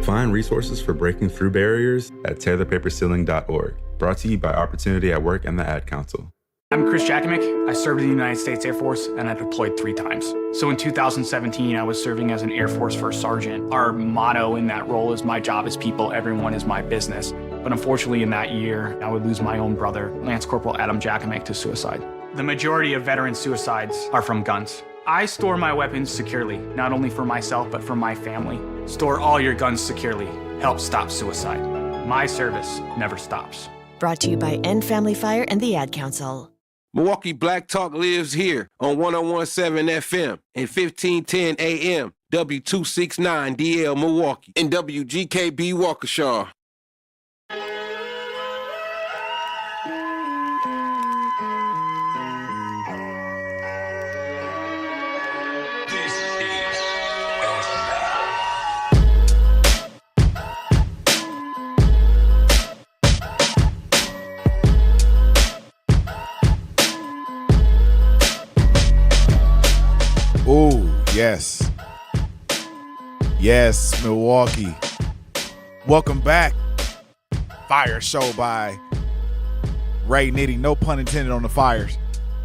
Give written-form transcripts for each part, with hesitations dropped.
Find resources for breaking through barriers at tearthepaperceiling.org. Brought to you by Opportunity at Work and the Ad Council. I'm Chris Jakomick. I served in the United States Air Force and I deployed 3 times. So in 2017, I was serving as an Air Force First Sergeant. Our motto in that role is my job is people, everyone is my business. But unfortunately in that year, I would lose my own brother, Lance Corporal Adam Jakomick, to suicide. The majority of veteran suicides are from guns. I store my weapons securely, not only for myself, but for my family. Store all your guns securely. Help stop suicide. My service never stops. Brought to you by End Family Fire and the Ad Council. Milwaukee Black Talk lives here on 101.7 FM and 1510 AM, W269 DL Milwaukee, and WGKB Waukesha. Oh, yes. Yes, Milwaukee. Welcome back. Fire Show by Ray Nitty. No pun intended on the fires,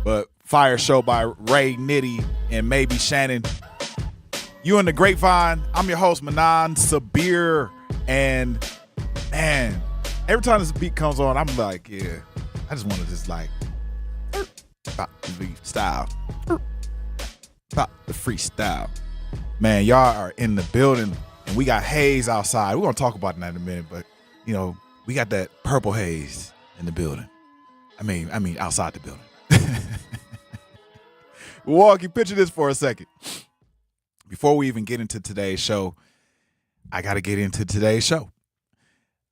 but Fire Show by Ray Nitty and maybe Shannon. You in the Grapevine. I'm your host, Manan Sabir. And, man, every time this beat comes on, I'm like, yeah, I just want to just like, stop the beat style. Stop the freestyle. Man, y'all are in the building and we got haze outside. We're going to talk about that in a minute, but you know, we got that purple haze in the building. I mean outside the building. Milwaukee, picture this for a second. Before we even get into today's show, I got to get into today's show.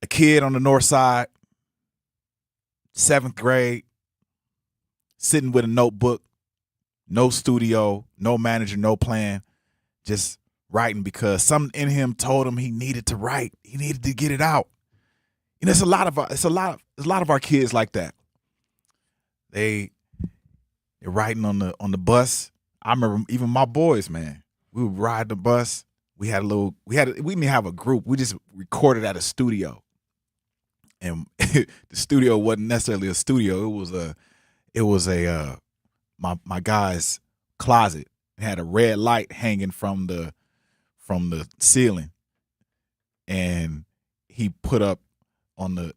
A kid on the north side, 7th grade, sitting with a notebook, no studio, no manager, no plan, just writing because something in him told him he needed to write. He needed to get it out. You know, it's a lot of our kids like that. They're riding on the bus. I remember even my boys, man. We would ride the bus. We didn't have a group. We just recorded at a studio. And the studio wasn't necessarily a studio. It was a my guy's closet. It had a red light hanging from the ceiling, and he put up on the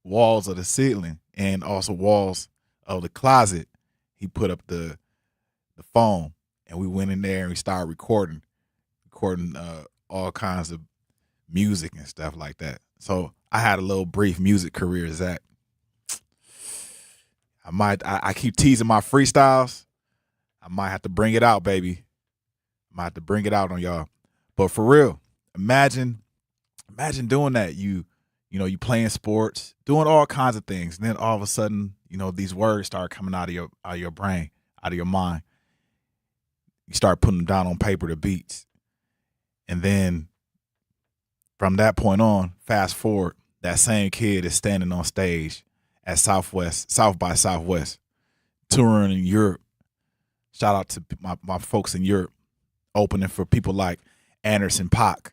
walls of the ceiling and also walls of the closet. He put up the phone, and we went in there and we started recording all kinds of music and stuff like that. So I had a little brief music career, Zach. I keep teasing my freestyles. I might have to bring it out, baby. I might have to bring it out on y'all. But for real, imagine doing that. You playing sports, doing all kinds of things, and then all of a sudden, these words start coming out of your brain, out of your mind. You start putting them down on paper, the beats. And then from that point on, fast forward, that same kid is standing on stage at South by Southwest, touring in Europe. Shout out to my folks in Europe, opening for people like Anderson .Paak.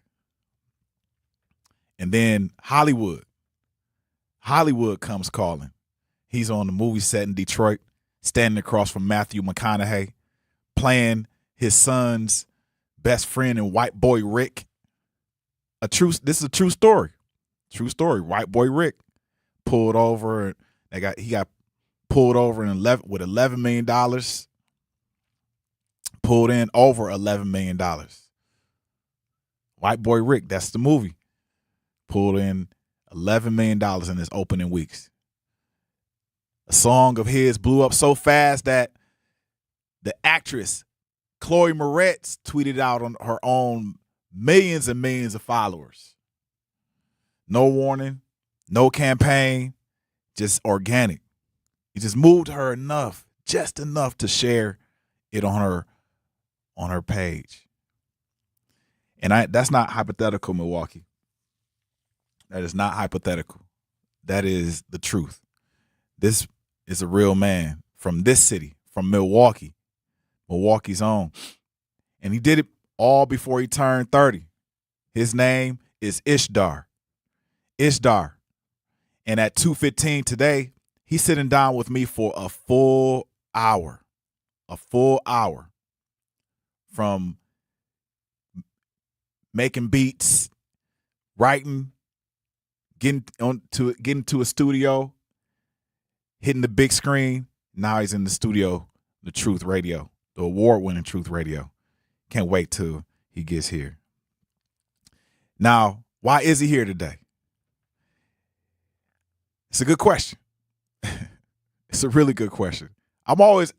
And then Hollywood comes calling. He's on the movie set in Detroit, standing across from Matthew McConaughey, playing his son's best friend and white boy Rick. This is a true story. True story. White boy Rick pulled over. He got pulled over with $11 million. Pulled in over $11 million. White boy Rick, that's the movie. Pulled in $11 million in his opening weeks. A song of his blew up so fast that the actress Chloe Moretz tweeted out on her own millions and millions of followers. No warning, no campaign, just organic. It just moved her enough, just enough to share it on her page. And that's not hypothetical, Milwaukee. That is not hypothetical. That is the truth. This is a real man from this city, from Milwaukee, Milwaukee's own. And he did it all before he turned 30. His name is IshDARR. IshDARR. And at 2:15 today, he's sitting down with me for a full hour. A full hour. From making beats, writing, getting to a studio, hitting the big screen. Now he's in the studio, the Truth Radio, the award-winning Truth Radio. Can't wait till he gets here. Now, why is he here today? It's a good question. It's a really good question. I'm always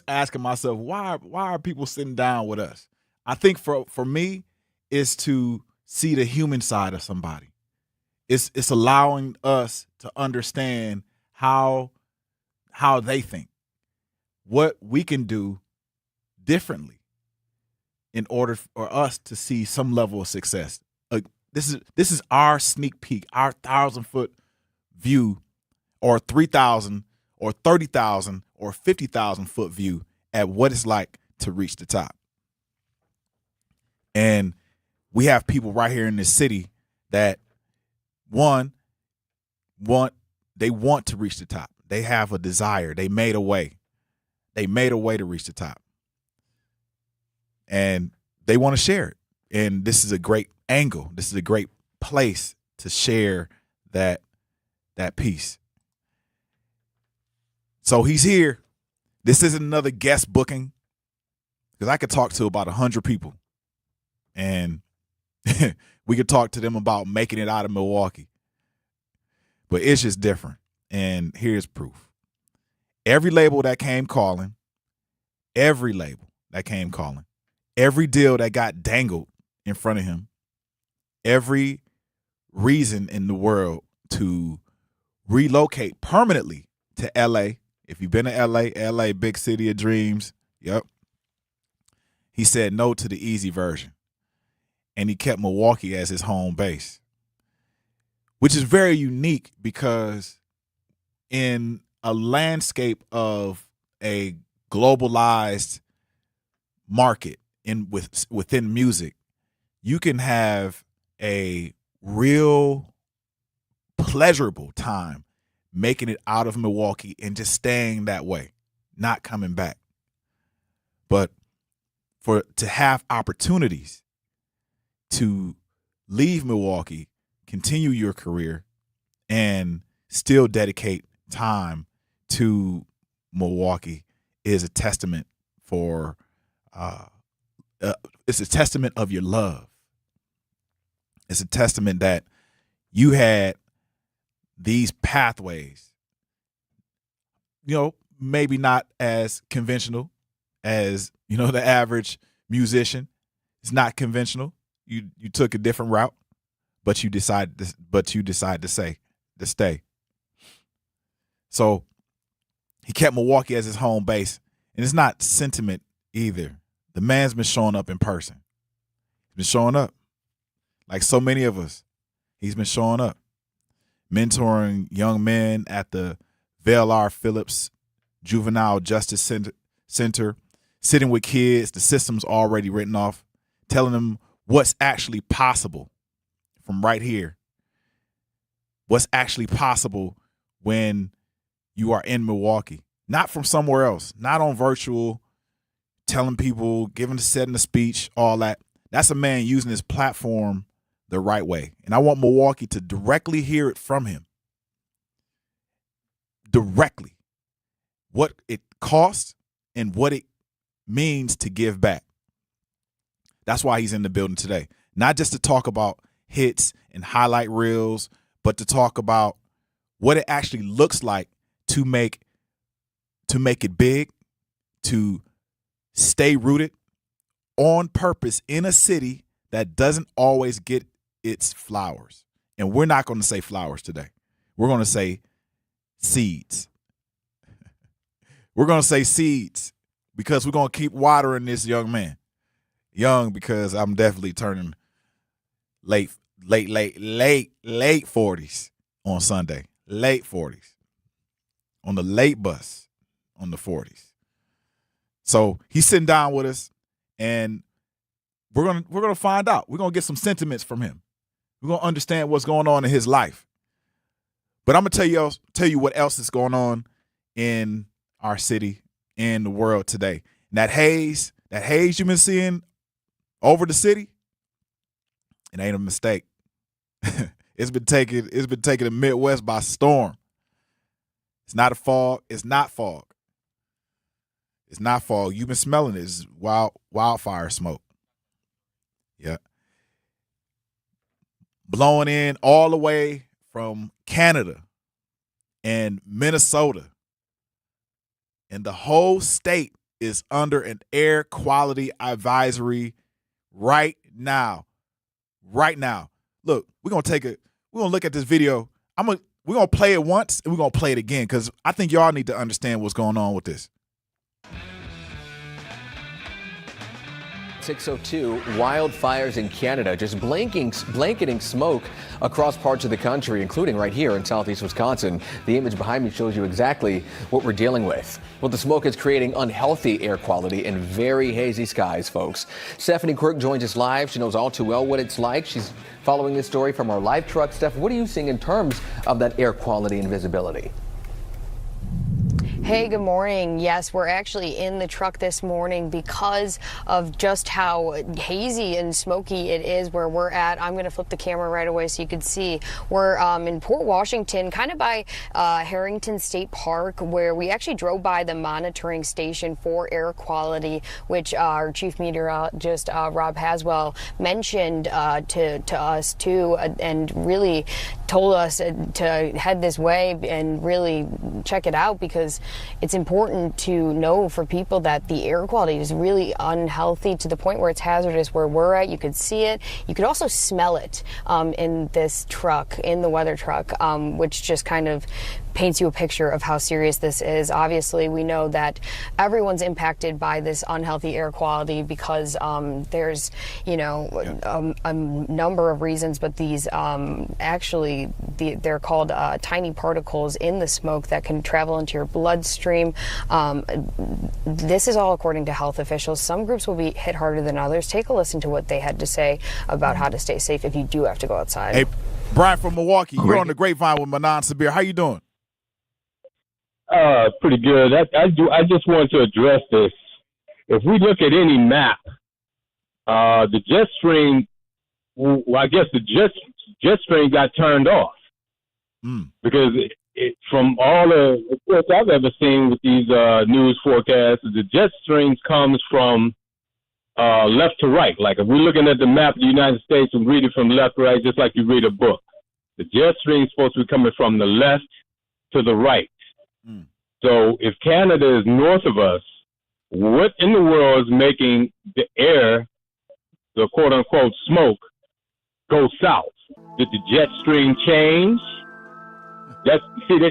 asking myself, why are people sitting down with us? I think for me, it's to see the human side of somebody. It's allowing us to understand how they think, what we can do differently in order for us to see some level of success. This is our sneak peek, our 1,000-foot view, or 3,000 or 30,000 or 50,000 foot view at what it's like to reach the top. And we have people right here in this city that want to reach the top. They have a desire. They made a way. They made a way to reach the top. And they want to share it. And this is a great angle. This is a great place to share that piece. So he's here. This isn't another guest booking, because I could talk to about 100 people and we could talk to them about making it out of Milwaukee. But it's just different. And here's proof. Every label that came calling, every deal that got dangled in front of him, every reason in the world to relocate permanently to LA. If you've been to LA, big city of dreams. Yep. He said no to the easy version. And he kept Milwaukee as his home base, which is very unique, because in a landscape of a globalized market within music, you can have a real pleasurable time making it out of Milwaukee and just staying that way, not coming back. But to have opportunities to leave Milwaukee, continue your career, and still dedicate time to Milwaukee is a testament it's a testament of your love. It's a testament that you had these pathways, maybe not as conventional as, the average musician. It's not conventional. You took a different route, but you decided to stay. So he kept Milwaukee as his home base, and it's not sentiment either. The man's been showing up in person. He's been showing up. Like so many of us, he's been showing up. Mentoring young men at the Vale R. Phillips Juvenile Justice Center, sitting with kids, the system's already written off, telling them what's actually possible from right here. What's actually possible when you are in Milwaukee, not from somewhere else, not on virtual, telling people, setting a speech, all that. That's a man using his platform the right way. And I want Milwaukee to directly hear it from him. Directly. What it costs and what it means to give back. That's why he's in the building today. Not just to talk about hits and highlight reels, but to talk about what it actually looks like to make it big, to stay rooted on purpose in a city that doesn't always get its flowers. And we're not going to say flowers today. We're going to say seeds. We're going to say seeds because we're going to keep watering this young man. Young because I'm definitely turning late 40s on Sunday. Late 40s. On the late bus on the 40s. So he's sitting down with us, and we're gonna find out. We're gonna get some sentiments from him. We're gonna understand what's going on in his life. But I'm gonna tell you what else is going on in our city, in the world today. And that haze you've been seeing over the city, it ain't a mistake. It's been taking the Midwest by storm. It's not a fog. It's not fog. It's not fog. You've been smelling it. It's wildfire smoke. Yeah. Blowing in all the way from Canada and Minnesota. And the whole state is under an air quality advisory right now. Right now. Look, we're gonna look at this video. We're gonna play it once and we're gonna play it again because I think y'all need to understand what's going on with this. 6:02, wildfires in Canada just blanketing smoke across parts of the country, including right here in southeast Wisconsin. The image behind me shows you exactly what we're dealing with. Well, the smoke is creating unhealthy air quality and very hazy skies, folks. Stephanie Quirk joins us live. She knows all too well what it's like. She's following this story from our live truck. Steph, what are you seeing in terms of that air quality and visibility? Hey, good morning. Yes, we're actually in the truck this morning because of just how hazy and smoky it is where we're at. I'm going to flip the camera right away so you can see. We're in Port Washington, kind of by Harrington State Park, where we actually drove by the monitoring station for air quality, which our chief meteorologist, Rob Haswell, mentioned to us too, and really told us to head this way and really check it out because it's important to know for people that the air quality is really unhealthy to the point where it's hazardous where we're at. You could see it. You could also smell it in this truck, in the weather truck, which just kind of paints you a picture of how serious this is. Obviously, we know that everyone's impacted by this unhealthy air quality because there's, a number of reasons, but these they're called tiny particles in the smoke that can travel into your bloodstream. This is all according to health officials. Some groups will be hit harder than others. Take a listen to what they had to say about how to stay safe if you do have to go outside. Hey, Brian from Milwaukee, you're on the Grapevine with Manan Sabir. How you doing? Pretty good. I just want to address this. If we look at any map, the jet stream, I guess the jet stream got turned off because from all the reports I've ever seen with these news forecasts, the jet streams comes from left to right. Like if we're looking at the map of the United States and read it from left to right, just like you read a book. The jet stream is supposed to be coming from the left to the right. So if Canada is north of us, what in the world is making the air, the quote-unquote smoke, go south? Did the jet stream change? That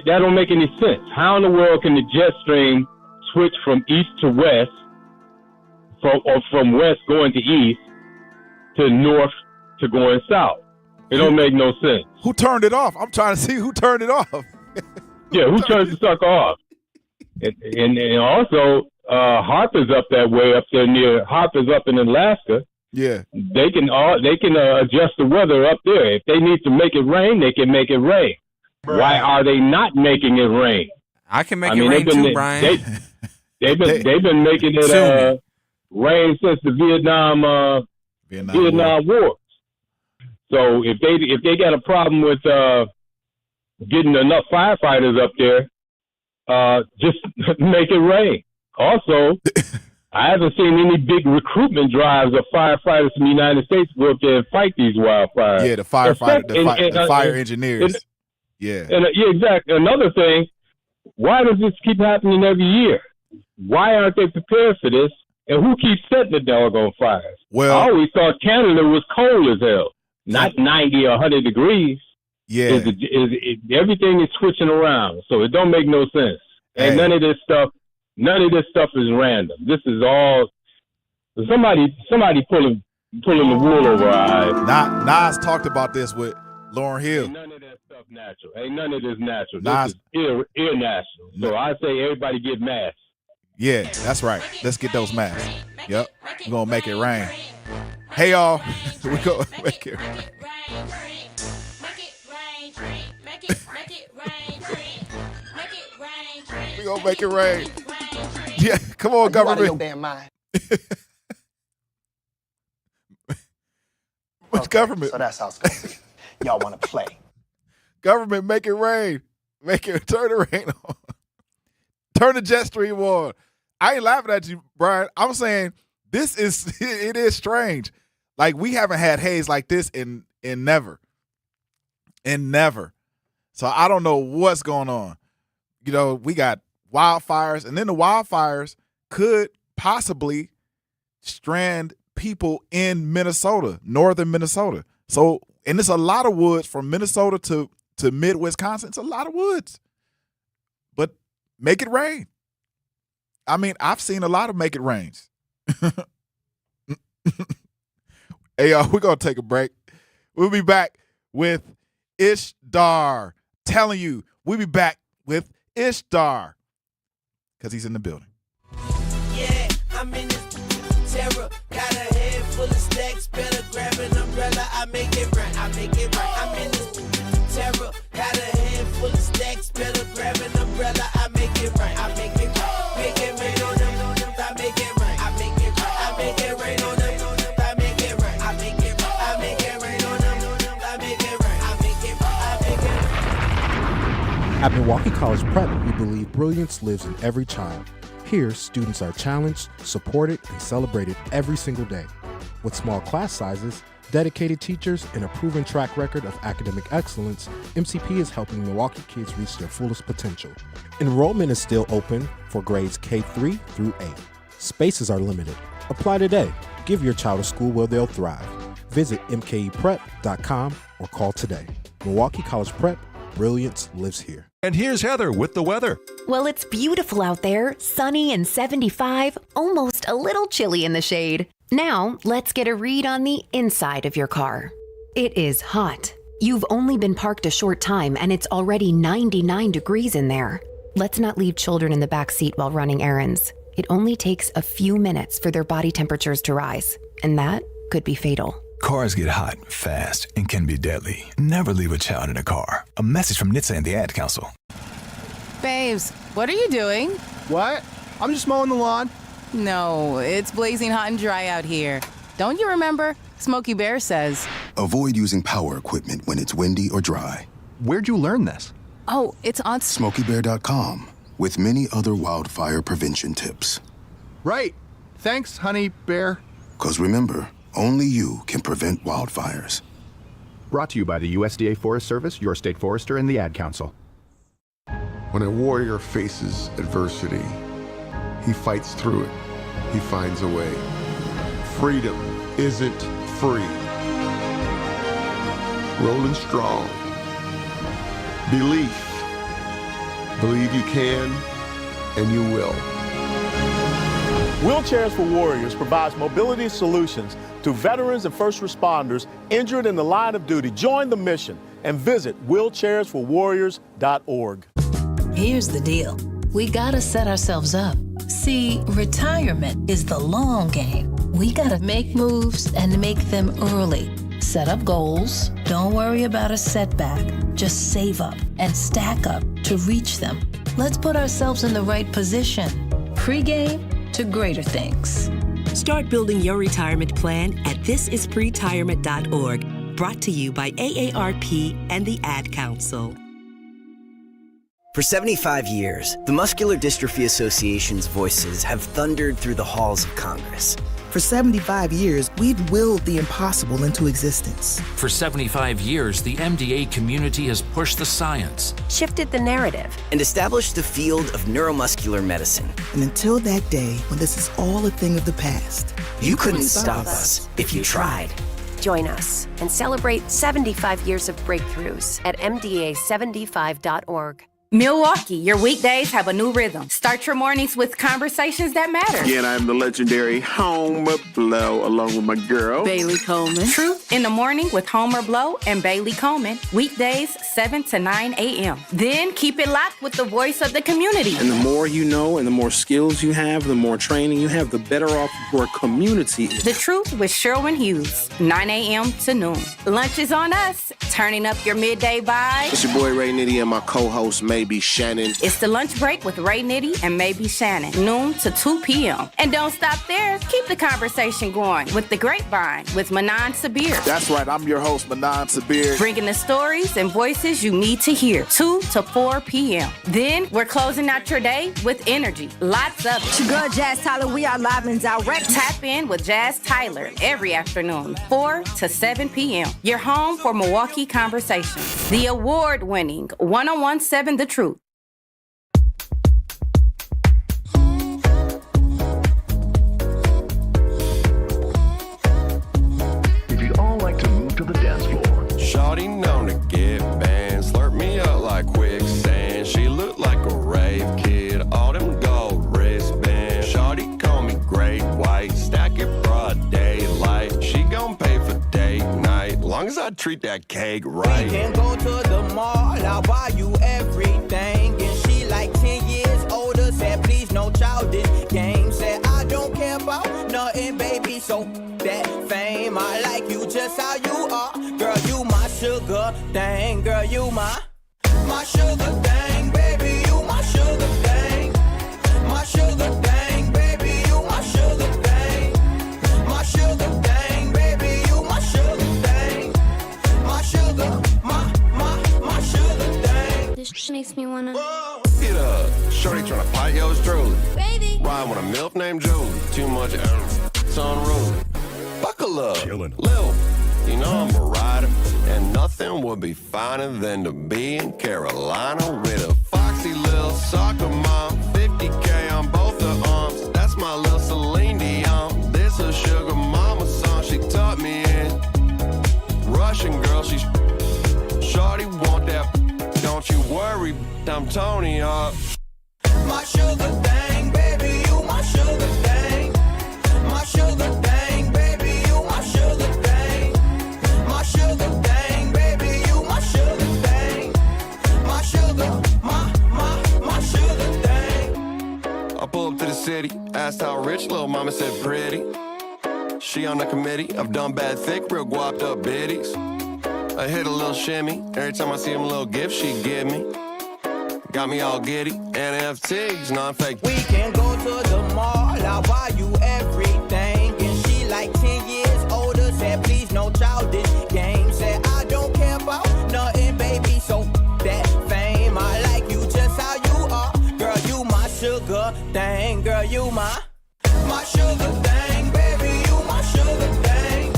don't make any sense. How in the world can the jet stream switch from east to west, from west going to east, to north to going south? It don't make no sense. Who turned it off? I'm trying to see who turned it off. Yeah, who turns the sucker off? And also, Harper's up that way, up there near Harper's up in Alaska. Yeah, they can adjust the weather up there. If they need to make it rain, they can make it rain. Right. Why are they not making it rain? I can make it rain too, Brian. They've been making it rain since the Vietnam War. So if they got a problem with getting enough firefighters up there, just make it rain. Also, I haven't seen any big recruitment drives of firefighters from the United States go up there and fight these wildfires. Yeah, the fire engineers. Yeah, exactly. Another thing, why does this keep happening every year? Why aren't they prepared for this? And who keeps setting the doggone fires? Well, I always thought Canada was cold as hell, not 90 or 100 degrees. Yeah, everything is switching around, so it don't make no sense. And none of this stuff is random. This is all somebody pulling the wool over our eyes. Nas talked about this with Lauryn Hill. Ain't none of that stuff natural. Ain't none of this natural. This is irrational. So I say everybody get masks. Yeah, that's right. Let's get those masks. Yep, we're gonna make it rain. Hey, y'all. We go make it rain. We gonna make it rain. Yeah, come on, government. You out of your damn mind. What's government? So that's how it's gonna be. Y'all want to play? Government, make it rain. Turn the rain on. Turn the jet stream on. I ain't laughing at you, Brian. I'm saying it is strange. Like, we haven't had haze like this in never. In never. So I don't know what's going on. You know, we got wildfires, and then the wildfires could possibly strand people in Minnesota, northern Minnesota. So, and it's a lot of woods from Minnesota to mid-Wisconsin. It's a lot of woods. But make it rain. I mean, I've seen a lot of make it rains. Hey, y'all, we're going to take a break. We'll be back with IshDARR. Telling you, we'll be back with IshDARR because he's in the building. Yeah, I'm in this terror. Got a head full of stacks. Better grab an umbrella. I make it right. I make it right. I'm in this terror. Got a head full of stacks. Better grab an umbrella. I make it right. I make it right. Make it rain on them. I make it right. I make it right. I make it rain on them. I make it right. I make it right. I make it rain on them. I make it right. I make it right. I make it right. At Milwaukee College Prep, we believe brilliance lives in every child. Here, students are challenged, supported, and celebrated every single day. With small class sizes, dedicated teachers, and a proven track record of academic excellence, MCP is helping Milwaukee kids reach their fullest potential. Enrollment is still open for grades K-3 through 8. Spaces are limited. Apply today. Give your child a school where they'll thrive. Visit mkeprep.com or call today. Milwaukee College Prep, brilliance lives here. And here's Heather with the weather. Well, it's beautiful out there, sunny and 75, almost a little chilly in the shade. Now, let's get a read on the inside of your car. It is hot. You've only been parked a short time and it's already 99 degrees in there. Let's not leave children in the back seat while running errands. It only takes a few minutes for their body temperatures to rise, and that could be fatal. Cars get hot, fast, and can be deadly. Never leave a child in a car. A message from NHTSA and the Ad Council. Babes, what are you doing? What? I'm just mowing the lawn. No, it's blazing hot and dry out here. Don't you remember? Smokey Bear says. Avoid using power equipment when it's windy or dry. Where'd you learn this? Oh, it's on SmokeyBear.com with many other wildfire prevention tips. Right. Thanks, honey bear. 'Cause remember, only you can prevent wildfires. Brought to you by the USDA Forest Service, your state forester, and the Ad Council. When a warrior faces adversity, he fights through it. He finds a way. Freedom isn't free. Rolling strong. Belief. Believe you can, and you will. Wheelchairs for Warriors provides mobility solutions to veterans and first responders injured in the line of duty. Join the mission and visit wheelchairsforwarriors.org. Here's the deal. We gotta set ourselves up. See, retirement is the long game. We gotta make moves and make them early. Set up goals. Don't worry about a setback. Just save up and stack up to reach them. Let's put ourselves in the right position. Pre-game to greater things. Start building your retirement plan at thisispretirement.org. Brought to you by AARP and the Ad Council. For 75 years, the Muscular Dystrophy Association's voices have thundered through the halls of Congress. For 75 years, we've willed the impossible into existence. For 75 years, the MDA community has pushed the science, shifted the narrative, and established the field of neuromuscular medicine. And until that day, when this is all a thing of the past, you couldn't stop us if you tried. Join us and celebrate 75 years of breakthroughs at MDA75.org. Milwaukee, your weekdays have a new rhythm. Start your mornings with conversations that matter. Again, I'm the legendary Homer Blow, along with my girl, Bailey Coleman. Truth in the Morning with Homer Blow and Bailey Coleman. Weekdays, 7 to 9 a.m. Then keep it locked with the voice of the community. And the more you know and the more skills you have, the more training you have, the better off your community is. The Truth with Sherwin Hughes, 9 a.m. to noon. Lunch is on us. Turning up your midday vibe. It's your boy Ray Nitty and my co-host Maybe Shannon. It's the lunch break with Ray Nitty and Maybe Shannon, noon to 2 p.m. And don't stop there. Keep the conversation going with the Grapevine with Manan Sabir. That's right. I'm your host, Manan Sabir. Bringing the stories and voices you need to hear, 2 to 4 p.m. Then we're closing out your day with energy. Lots of it. It's your girl, Jazz Tyler. We are live and direct. Tap in with Jazz Tyler every afternoon, 4 to 7 p.m. Your home for Milwaukee Conversations. The award-winning 1017 The Truth. If you'd all like to move to the dance floor. Shawty known to get bands, slurp me up like quicksand. She looked like a rave kid, all them gold wristbands. Shawty call me great white, stack it broad daylight. She gon' pay for date night, long as I treat that cake right. We can go to the mall, I'll buy you everything. And she like 10 years older, said please no childish games. Said I don't care about nothing, baby, so that fame. I like you just how you are, girl, you my sugar thing. Girl, you my sugar thing, baby, you my sugar thing. My sugar thing, baby, you my sugar thing. My sugar thing, baby, you my sugar thing. My sugar, my sugar thing. This makes me wanna Get up, shorty tryna pipe yours truly. baby. Ride with a MILF named Julie. Too much it's unruly. Buckle up, Lil. You know I'm a rider, and nothing would be finer than to be in Carolina with a foxy little soccer mom. 50K on both her arms. That's my little Celine Dion. This a sugar mama song she taught me in. Russian girl, she's shorty want that. Don't you worry, I'm Tony up. My sugar thing, baby, you my sugar thing. My sugar thing, baby, you my sugar thing. My sugar thing, baby, you my sugar thing. My sugar, my sugar thing. I pull up to the city, asked how rich, little mama said pretty. She on the committee, I've done bad thick, real guapped up biddies. I hit a little shimmy, every time I see him a little gift she give me. Got me all giddy, NFTs, non-fake. We can go to the mall, I'll buy you everything. And she like 10 years older, said please no childish games. Said I don't care about nothing, baby, so that fame. I like you just how you are, girl, you my sugar thing. Girl, you my sugar thing, baby, you my sugar thing.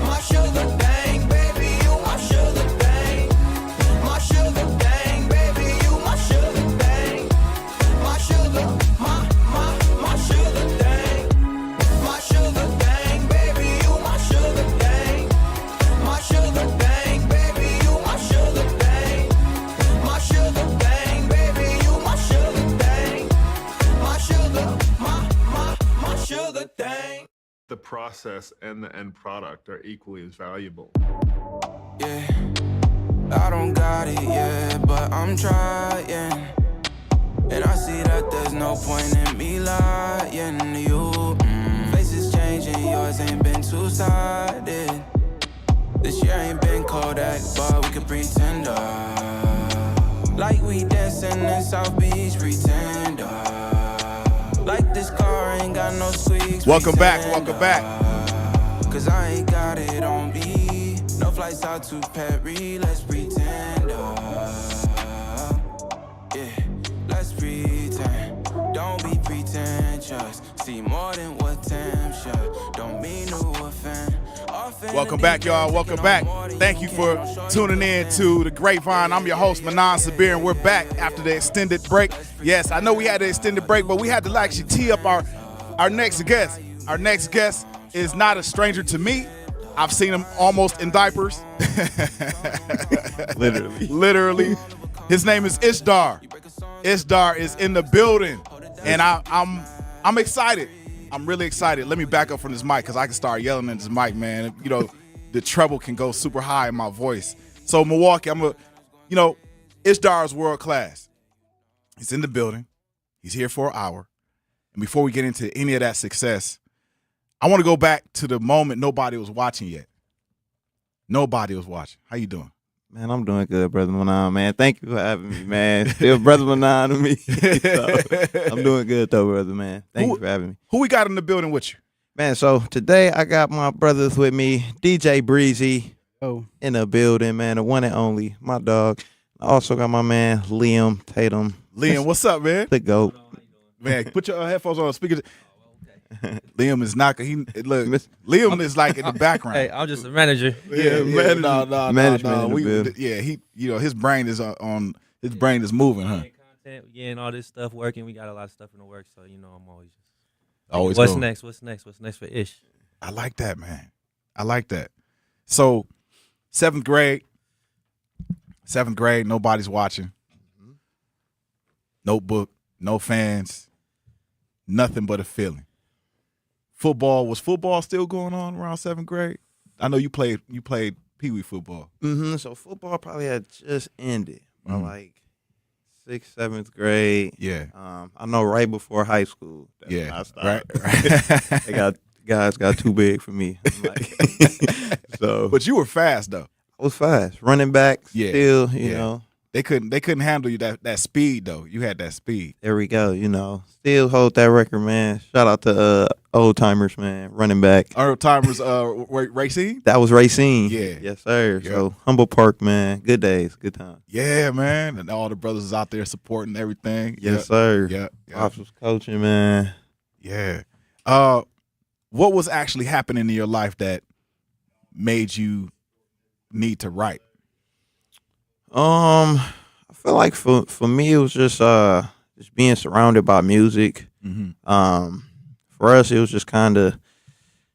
My sugar thing, baby, you my sugar thing. My sugar thing, baby, you my sugar thing. My sugar, my sugar thing. My sugar thing, baby, you my sugar thing. My sugar thing, baby, you my sugar thing. My sugar thing, baby, you my sugar thing. My sugar, my sugar thing. The process and the end product are equally as valuable. Yeah, I don't got it yet, but I'm trying. And I see that there's no point in me lying to you. Faces changing, yours ain't been two-sided. This year ain't been Kodak, but we could pretend like we dancing in South Beach, pretend like this car ain't got no squeaks. Welcome back. Cause I ain't got it on me. No flights out to Paris, let's pretend. Yeah, let's pretend. Don't be pretentious. See more than what temperature. Don't mean to offend. Welcome back, y'all. Welcome back. Thank you for tuning in to The Grapevine. I'm your host, Manan Sabir, and we're back after the extended break. Yes, I know we had the extended break, but we had to actually tee up our next guest. Our next guest is not a stranger to me. I've seen him almost in diapers. Literally. Literally. His name is IshDARR. IshDARR is in the building, and I'm excited. I'm really excited. Let me back up from this mic because I can start yelling at this mic, man. You know, the treble can go super high in my voice. So Milwaukee, IshDARR is world class. He's in the building. He's here for an hour. And before we get into any of that success, I want to go back to the moment nobody was watching yet. Nobody was watching. How you doing? Man, I'm doing good, Brother Manan, man. Thank you for having me, man. Still Brother Manan to me. So, I'm doing good, though, brother, man. Thank you for having me. Who we got in the building with you? Man, so today I got my brothers with me. DJ Breezy in the building, man. The one and only, my dog. I also got my man, Liam Tatum. Liam, what's up, man? The GOAT. Man, put your headphones on. Speakers. Liam is Liam is like in the background. Hey, I'm just a manager. Management. His brain is on. His brain is moving, huh? Content, getting all this stuff working. We got a lot of stuff in the works, so I'm always just. What's going. Next? What's next for Ish? I like that, man. I like that. So, 7th grade. Nobody's watching. Notebook, no fans, nothing but a feeling. Was football still going on around 7th grade? I know you played Pee Wee football. So football probably had just ended by like 6th, 7th grade. Yeah. I know right before high school. Yeah. Right. Guys got too big for me. But you were fast though. I was fast. Running back. Yeah. Still, you know. They couldn't handle you that speed though. You had that speed. There we go. Still hold that record, man. Shout out to old timers, man. Running back. Old timers, Racine. That was Racine. Yeah. Yes, sir. Yeah. So Humble Park, man. Good days, good time. Yeah, man. And all the brothers is out there supporting everything. Yes, sir. Yeah. Pops was coaching, man. Yeah. What was actually happening in your life that made you need to write? I feel like for me it was just being surrounded by music. For us it was just kind of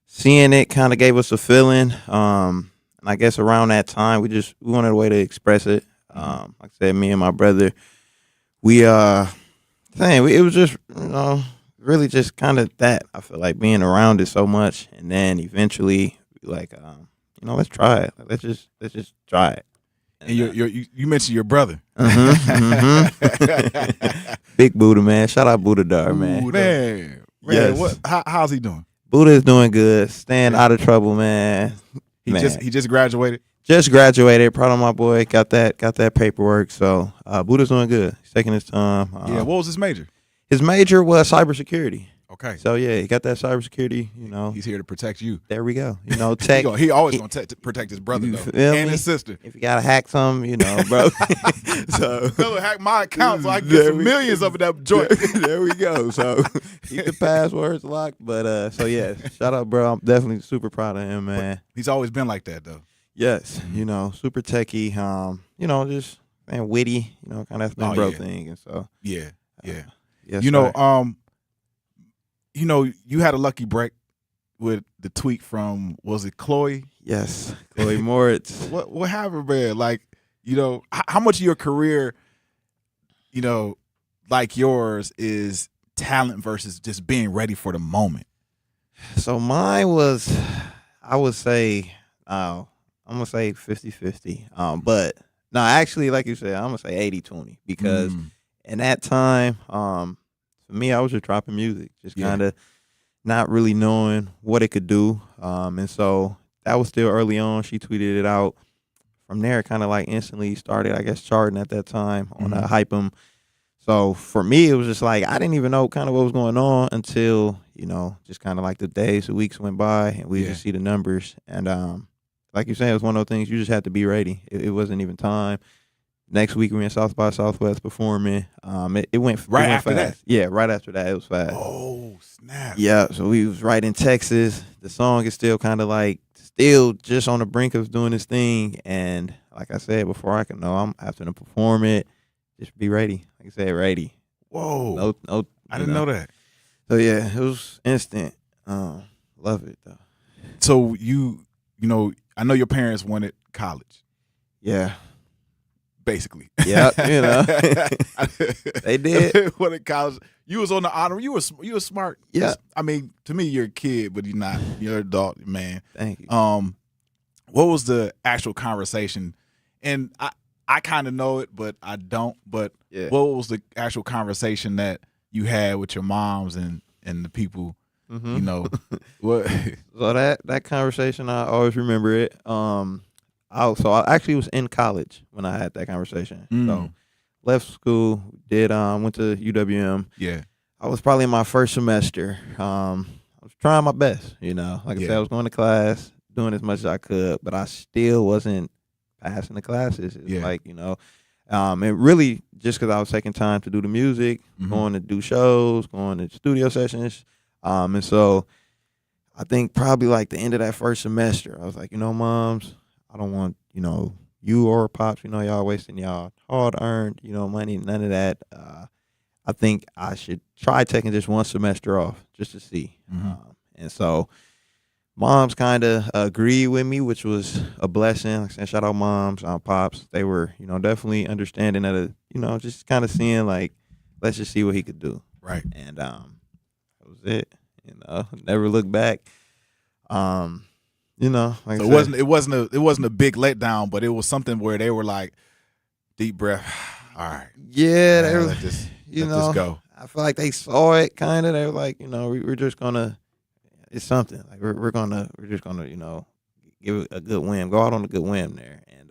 seeing it kind of gave us a feeling. And I guess around that time we wanted a way to express it. Like I said, me and my brother, it was just really just kind of that. I feel like being around it so much, and then eventually like let's try it. Let's just try it. And you mentioned your brother. Big Buddha, man. Shout out IshDARR, man. Man. Yes. How's he doing? Buddha is doing good. Staying out of trouble, man. He just graduated. Just graduated. Proud of my boy. Got that paperwork. So Buddha's doing good. He's taking his time. What was his major? His major was cybersecurity. Okay. So yeah, he got that cybersecurity. He's here to protect you. There we go. Tech. he always gonna protect his brother though, and his sister. If you gotta hack something, bro. So hack my account so I can get some millions of that joint. There we go. So keep the passwords locked. But so yeah, shout out, bro. I'm definitely super proud of him, man. But he's always been like that though. Yes, super techie. Just witty. Kind of that bro thing, and so yeah. Yes, you had a lucky break with the tweet from, was it Chloe? Yes, Chloe Moritz. What happened, man? Like, how much of your career, like yours, is talent versus just being ready for the moment? So mine was, I would say, I'm going to say 50-50. But no, actually, like you said, I'm going to say 80-20 because in that time, for me, I was just dropping music, just kind of not really knowing what it could do. And so that was still early on. She tweeted it out. From there, kind of like instantly started, I guess, charting at that time on Hype 'em. So for me, it was just like I didn't even know kind of what was going on until, just kind of like the days, the weeks went by, and we just see the numbers. And like you said, it was one of those things you just had to be ready. It wasn't even time. Next week we were in South by Southwest performing. It went after fast. that. Yeah, right after that it was fast. Oh snap! Yeah, so we was right in Texas. The song is still kind of like still just on the brink of doing this thing, and like I said before, I can know I'm having to perform it. Just be ready. Like I said, ready. Whoa! No, I didn't know that. So yeah, it was instant. Love it though. So I know your parents wanted college. Yeah. basically. Yeah, you know. They did. What in college? You was on the honor. You were smart. Yeah. I mean, to me, you're a kid, but you're not. You're an adult, man. Thank you. What was the actual conversation? And I kind of know it, but I don't. But what was the actual conversation that you had with your moms and the people? You know, what? So that conversation, I always remember it. I actually was in college when I had that conversation. So left school, went to UWM. Yeah. I was probably in my first semester. I was trying my best, you know. Like I said, I was going to class, doing as much as I could, but I still wasn't passing the classes. It's like, you know, and really just because I was taking time to do the music, going to do shows, going to studio sessions. And so I think probably like the end of that first semester, I was like, you know, moms, I don't want, you know, you or pops, you know, y'all wasting y'all hard-earned, you know, money, none of that. I think I should try taking just one semester off just to see. And so moms kind of agreed with me, which was a blessing. Like I said, shout out moms, pops. They were, you know, definitely understanding that, you know, just kind of seeing like, let's just see what he could do. Right. And that was it. You know, never look back. You know, like so it wasn't a big letdown, but it was something where they were like, deep breath. All right. Yeah, man, they were. Let this go. I feel like they saw it kind of. They were like, you know, we're just gonna. It's something like we're just gonna, you know, give it a good whim, go out on a good whim there. And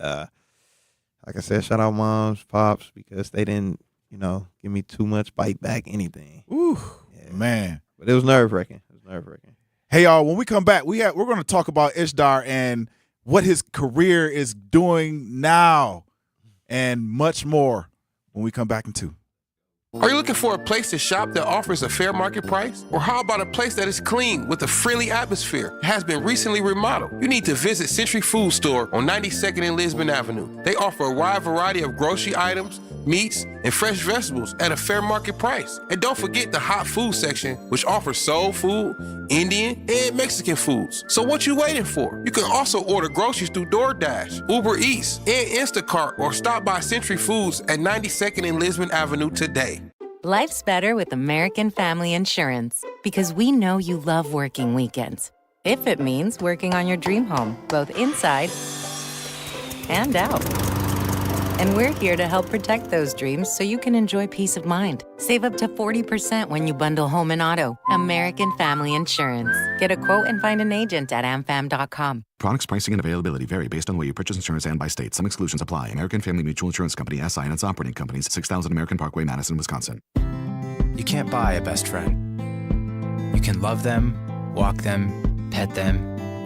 like I said, shout out moms, pops, because they didn't, you know, give me too much bite back anything. Ooh, man. But it was nerve-wracking. Hey, y'all, when we come back, we're going to talk about IshDARR and what his career is doing now and much more when we come back in 2. Are you looking for a place to shop that offers a fair market price? Or how about a place that is clean with a friendly atmosphere, has been recently remodeled? You need to visit Century Food Store on 92nd and Lisbon Avenue. They offer a wide variety of grocery items, meats, and fresh vegetables at a fair market price. And don't forget the hot food section, which offers soul food, Indian, and Mexican foods. So what you waiting for? You can also order groceries through DoorDash, Uber Eats, and Instacart, or stop by Century Foods at 92nd and Lisbon Avenue today. Life's better with American Family Insurance because we know you love working weekends. If it means working on your dream home, both inside and out. And we're here to help protect those dreams so you can enjoy peace of mind. Save up to 40% when you bundle home and auto. American Family Insurance. Get a quote and find an agent at amfam.com. Products, pricing, and availability vary based on where you purchase insurance and by state. Some exclusions apply. American Family Mutual Insurance Company, SI, and its operating companies, 6000 American Parkway, Madison, Wisconsin. You can't buy a best friend. You can love them, walk them, pet them,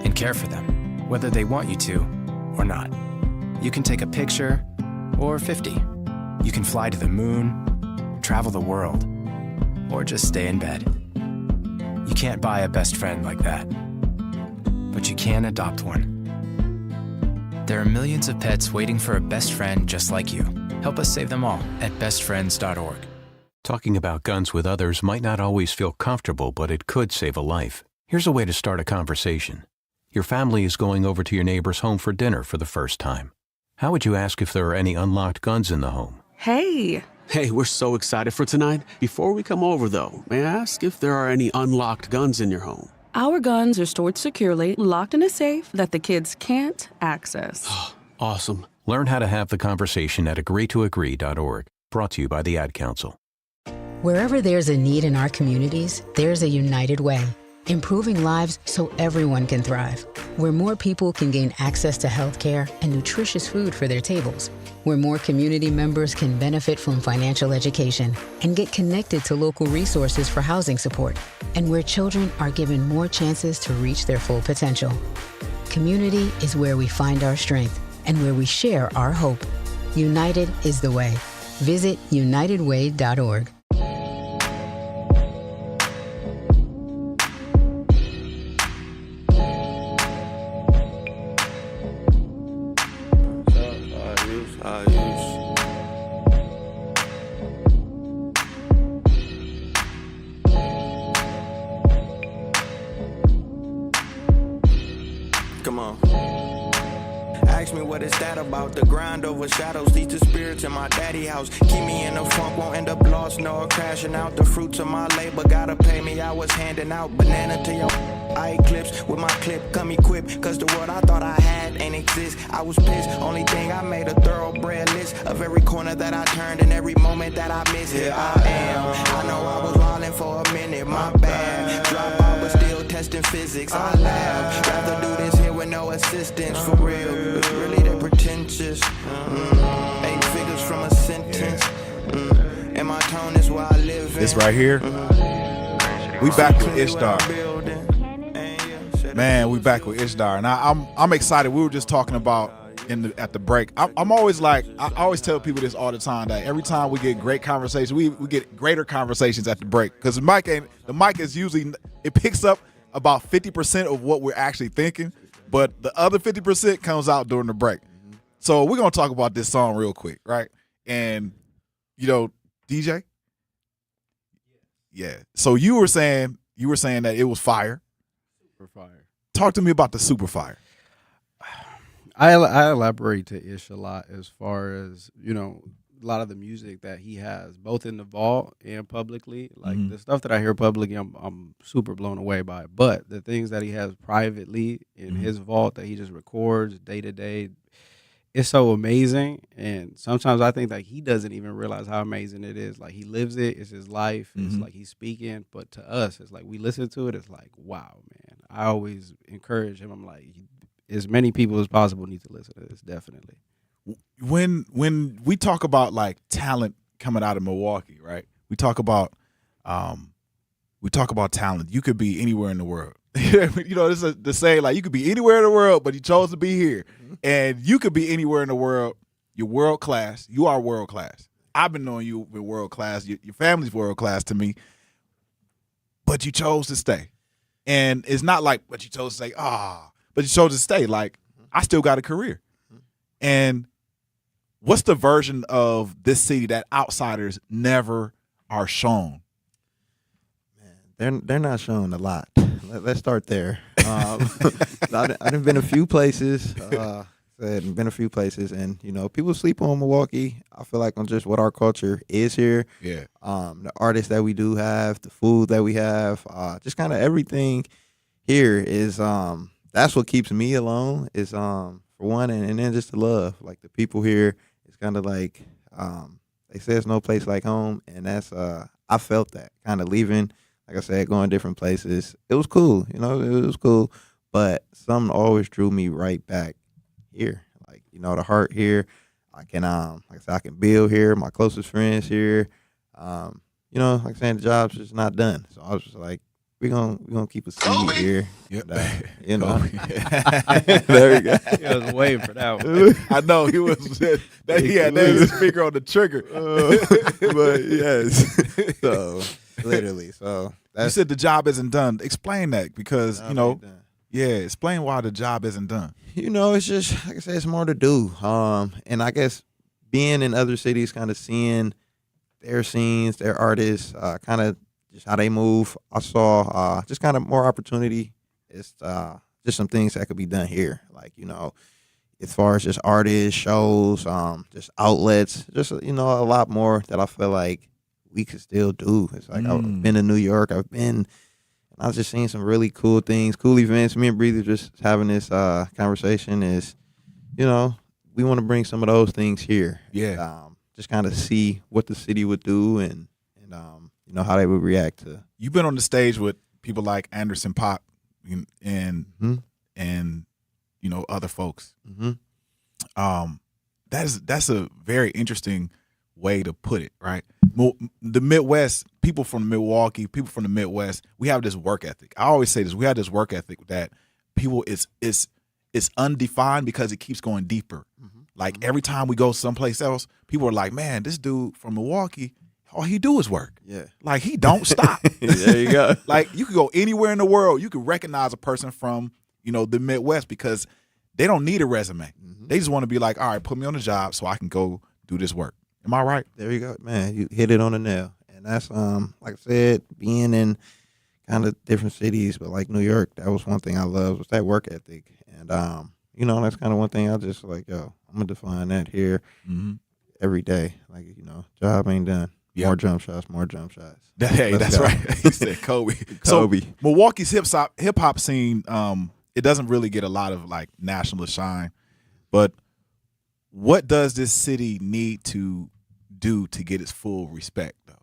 and care for them, whether they want you to or not. You can take a picture or 50. You can fly to the moon, travel the world, or just stay in bed. You can't buy a best friend like that, but you can adopt one. There are millions of pets waiting for a best friend just like you. Help us save them all at bestfriends.org. Talking about guns with others might not always feel comfortable, but it could save a life. Here's a way to start a conversation. Your family is going over to your neighbor's home for dinner for the first time. How would you ask if there are any unlocked guns in the home? Hey, we're so excited for tonight. Before we come over, though, may I ask if there are any unlocked guns in your home? Our guns are stored securely, locked in a safe that the kids can't access. Awesome. Learn how to have the conversation at agreetoagree.org. Brought to you by the Ad Council. Wherever there's a need in our communities, there's a United Way. Improving lives so everyone can thrive. Where more people can gain access to health care and nutritious food for their tables. Where more community members can benefit from financial education and get connected to local resources for housing support. And where children are given more chances to reach their full potential. Community is where we find our strength and where we share our hope. United is the way. Visit unitedway.org. me what is that about. The grind overshadows these two spirits in my daddy house. Keep me in the funk, won't end up lost nor crashing out. The fruits of my labor gotta pay me. I was handing out banana to your eye clips with my clip come equipped. Cause the world I thought I had ain't exist. I was pissed. Only thing I made a thoroughbred list of every corner that I turned and every moment that I missed. Here I am. I know I was wildin' for a minute, my bad. Drop out but still testing physics. I laugh. Rather do this here with no assistance. For real, it's really that pretentious. 8 figures from a sentence. And my tone is where I live in. This right here. We back with IshDARR. Man, we back with IshDARR. And I'm excited. We were just talking about at the break. I'm always like, I always tell people this all the time, that every time we get great conversations, we get greater conversations at the break. Because the mic is usually, it picks up about 50% of what we're actually thinking, but the other 50% comes out during the break. So we're going to talk about this song real quick, right? And, DJ? Yeah. So you were saying that it was fire. Super fire. Talk to me about the super fire. I elaborate to Ish a lot as far as, a lot of the music that he has, both in the vault and publicly. Like the stuff that I hear publicly, I'm super blown away by. But the things that he has privately in his vault that he just records day to day, it's so amazing. And sometimes I think he doesn't even realize how amazing it is. Like, he lives it, it's his life, it's like he's speaking. But to us, it's like we listen to it, it's like, wow, man. I always encourage him. I'm like, as many people as possible need to listen to this, definitely. When we talk about like talent coming out of Milwaukee, right? We talk about talent. You could be anywhere in the world. This is the saying, like, you could be anywhere in the world, but you chose to be here. And you could be anywhere in the world. You're world class. You are world class. I've been knowing you with world class. Your family's world class to me. But you chose to stay. And it's not like, but you chose to say, but you chose to stay. Like, I still got a career. And what's the version of this city that outsiders never are shown? Man, they're not shown a lot. Let's start there. I've been a few places. Been a few places, and people sleep on Milwaukee. I feel like on just what our culture is here. Yeah. The artists that we do have, the food that we have, just kind of everything here is. That's what keeps me alone. Is for one, and then just the love. Like, the people here, it's kind of like they say it's no place like home, and that's I felt that kind of leaving. Like I said, going different places. It was cool, it was cool. But something always drew me right back here. Like, the heart here. I can, like I said, I can build here. My closest friends here. Like I'm saying, the job's just not done. So I was just like, we're gonna keep a seed here. Yep. And, there you go. I was waiting for that one. I know he was. He had that speaker on the trigger. But yes. So literally. So you said the job isn't done. Explain that, because explain why the job isn't done. It's just, like I said, it's more to do. And I guess being in other cities, kind of seeing their scenes, their artists, kind of just how they move. I saw just kind of more opportunity. It's just some things that could be done here. Like, as far as just artists, shows, just outlets, just, a lot more that I feel like we could still do. It's like I've been to New York. I was just seeing some really cool things, cool events. Me and Breather just having this conversation is, we want to bring some of those things here. Yeah. Just kind of see what the city would do and how they would react to. You've been on the stage with people like Anderson .Paak and other folks. That's a very interesting way to put it, right? The Midwest, people from Milwaukee, people from the Midwest, we have this work ethic. I always say this: we have this work ethic that people it's undefined because it keeps going deeper. Like, every time we go someplace else, people are like, "Man, this dude from Milwaukee, all he do is work." Yeah, like, he don't stop. There you go. Like, you could go anywhere in the world, you could recognize a person from the Midwest because they don't need a resume. They just want to be like, all right, put me on the job so I can go do this work. Am I right? There you go, man. You hit it on the nail. And that's like I said, being in kind of different cities, but like New York, that was one thing I loved, was that work ethic. And you know, that's kind of one thing I just like, yo, I'm going to define that here every day. Like, you know, job ain't done. More jump shots, more jump shots. Hey, that's right. He said Kobe. So Milwaukee's hip hop scene, it doesn't really get a lot of like national shine. But what does this city need to do to get its full respect, though?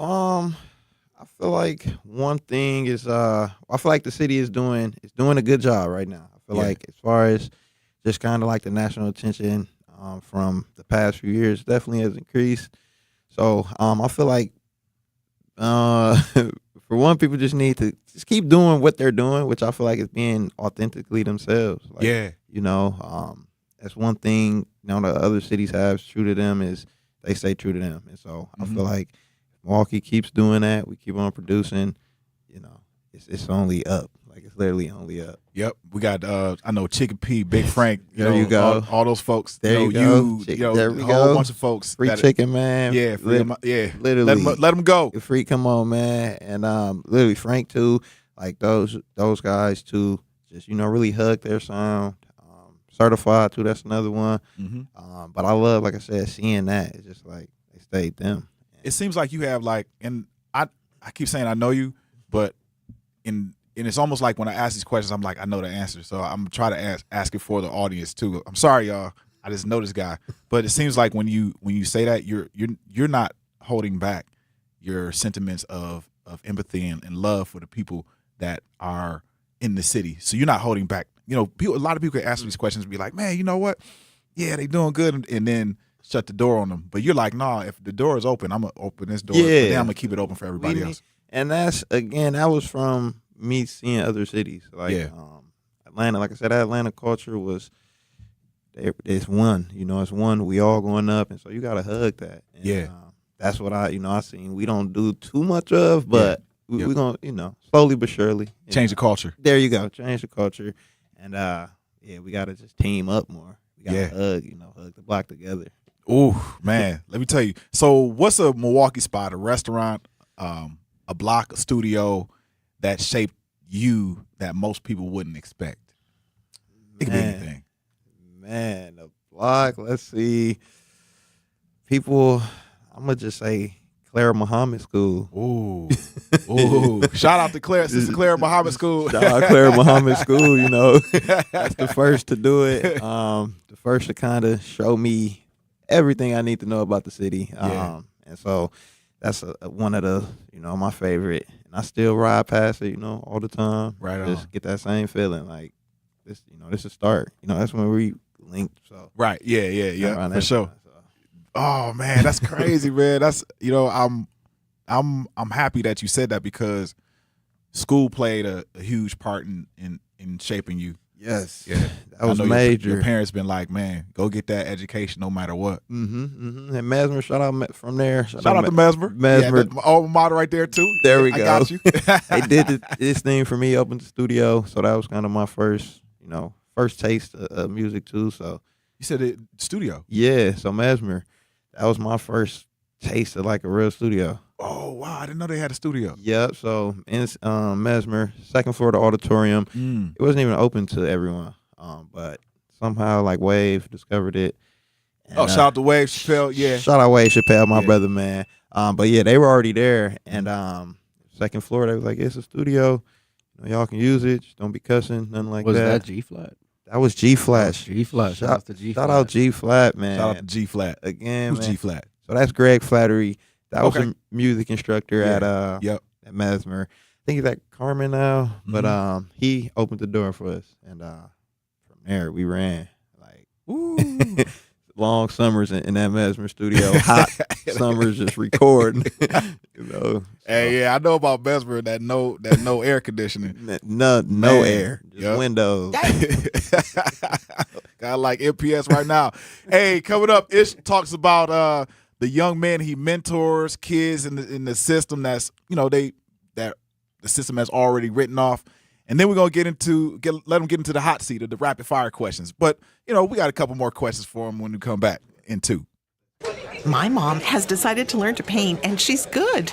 I feel like one thing is I feel like the city is doing a good job right now. I feel like as far as just kind of like the national attention from the past few years definitely has increased. So I feel like for one, people just need to just keep doing what they're doing, which I feel like is being authentically themselves. Like, you know, that's one thing, you know, the other cities have true to them is they stay true to them. And so I feel like Milwaukee keeps doing that. We keep on producing, you know, it's only up. Like it's literally only up. Yep. We got I know Chicken P, Big Frank, there you go. All those folks. There you go. There we a go. whole bunch of folks. Free Chicken, man. Yeah, Literally. Let them go. Free, come on, man. And literally Frank too. Like those guys too. Just, you know, really hug their sound. Certified too. That's another one. But I love, like I said, seeing that. It's just like they stayed them. It seems like you have like, and I keep saying I know you, but and it's almost like when I ask these questions, I'm like, I know the answer. So I'm trying to ask it for the audience too. I'm sorry, y'all. I just know this guy. But it seems like when you say that, you're not holding back your sentiments of empathy and love for the people that are in the city. So you're not holding back. You know, a lot of people can answer these questions and be like, man, you know what? Yeah, they doing good, and then shut the door on them. But you're like, nah, if the door is open, I'm going to open this door. Yeah. But then I'm going to keep it open for everybody else. And that's, again, that was from me seeing other cities. Like Atlanta, like I said, that Atlanta culture was, it's one. You know, it's one. We all going up, and so you got to hug that. And, that's what I seen. We don't do too much of, but we're going to, you know, slowly but surely. Change the culture. There you go. Change the culture. And, we got to just team up more. We got to hug the block together. Ooh, man, let me tell you. So what's a Milwaukee spot, a restaurant, a block, a studio that shaped you that most people wouldn't expect? It could be anything. Man, a block, let's see. People, I'm going to just say Clara Muhammad School. Ooh. Shout out to Sister Clara Muhammad School. Shout out Clara Muhammad School, you know. That's the first to do it. The first to kind of show me everything I need to know about the city. And so that's one of the, you know, my favorite. And I still ride past it, you know, all the time. Right on. Just get that same feeling like this, you know, this is a start. You know, that's when we linked. So right. Yeah. For sure. Time, so. Oh man, that's crazy, man. That's, you know, I'm happy that you said that because school played a huge part in shaping you. Yes. Yeah. That was major. Your parents been like, man, go get that education no matter what. And Mesmer, shout out from there. Shout out to Mesmer. Mesmer. Yeah, my alma mater right there too. There we go. I got you. They did this thing for me, opened the studio. So that was kind of my first taste of music too. So you said it studio? Yeah. So Mesmer, that was my first taste of like a real studio. Oh wow! I didn't know they had a studio. Yep. So in Mesmer, second floor of the auditorium. It wasn't even open to everyone, but somehow like Wave discovered it. And, shout out to Wave Chappelle. Yeah. Shout out Wave Chappelle, my brother, man. But yeah, they were already there, and second floor they was like, it's a studio. You know, y'all can use it. Just don't be cussing, nothing like that. Was that G flat? That was G flat. G flat. Shout out to G flat. Shout out G flat, man. Shout out to G flat again. Who's G flat? So that's Greg Flattery. That was a music instructor at Mesmer. I think he's at Carmen now, but he opened the door for us, and from there we ran like long summers in that Mesmer studio, hot summers just recording. You know, so. Hey, yeah, I know about Mesmer. That no air conditioning, no air, just windows. Got like MPS right now. Hey, coming up, Ish talks about the young men he mentors, kids in the system that's, you know, that the system has already written off. And then we're going to let them get into the hot seat of the rapid fire questions. But, you know, we got a couple more questions for them when we come back in 2. My mom has decided to learn to paint, and she's good.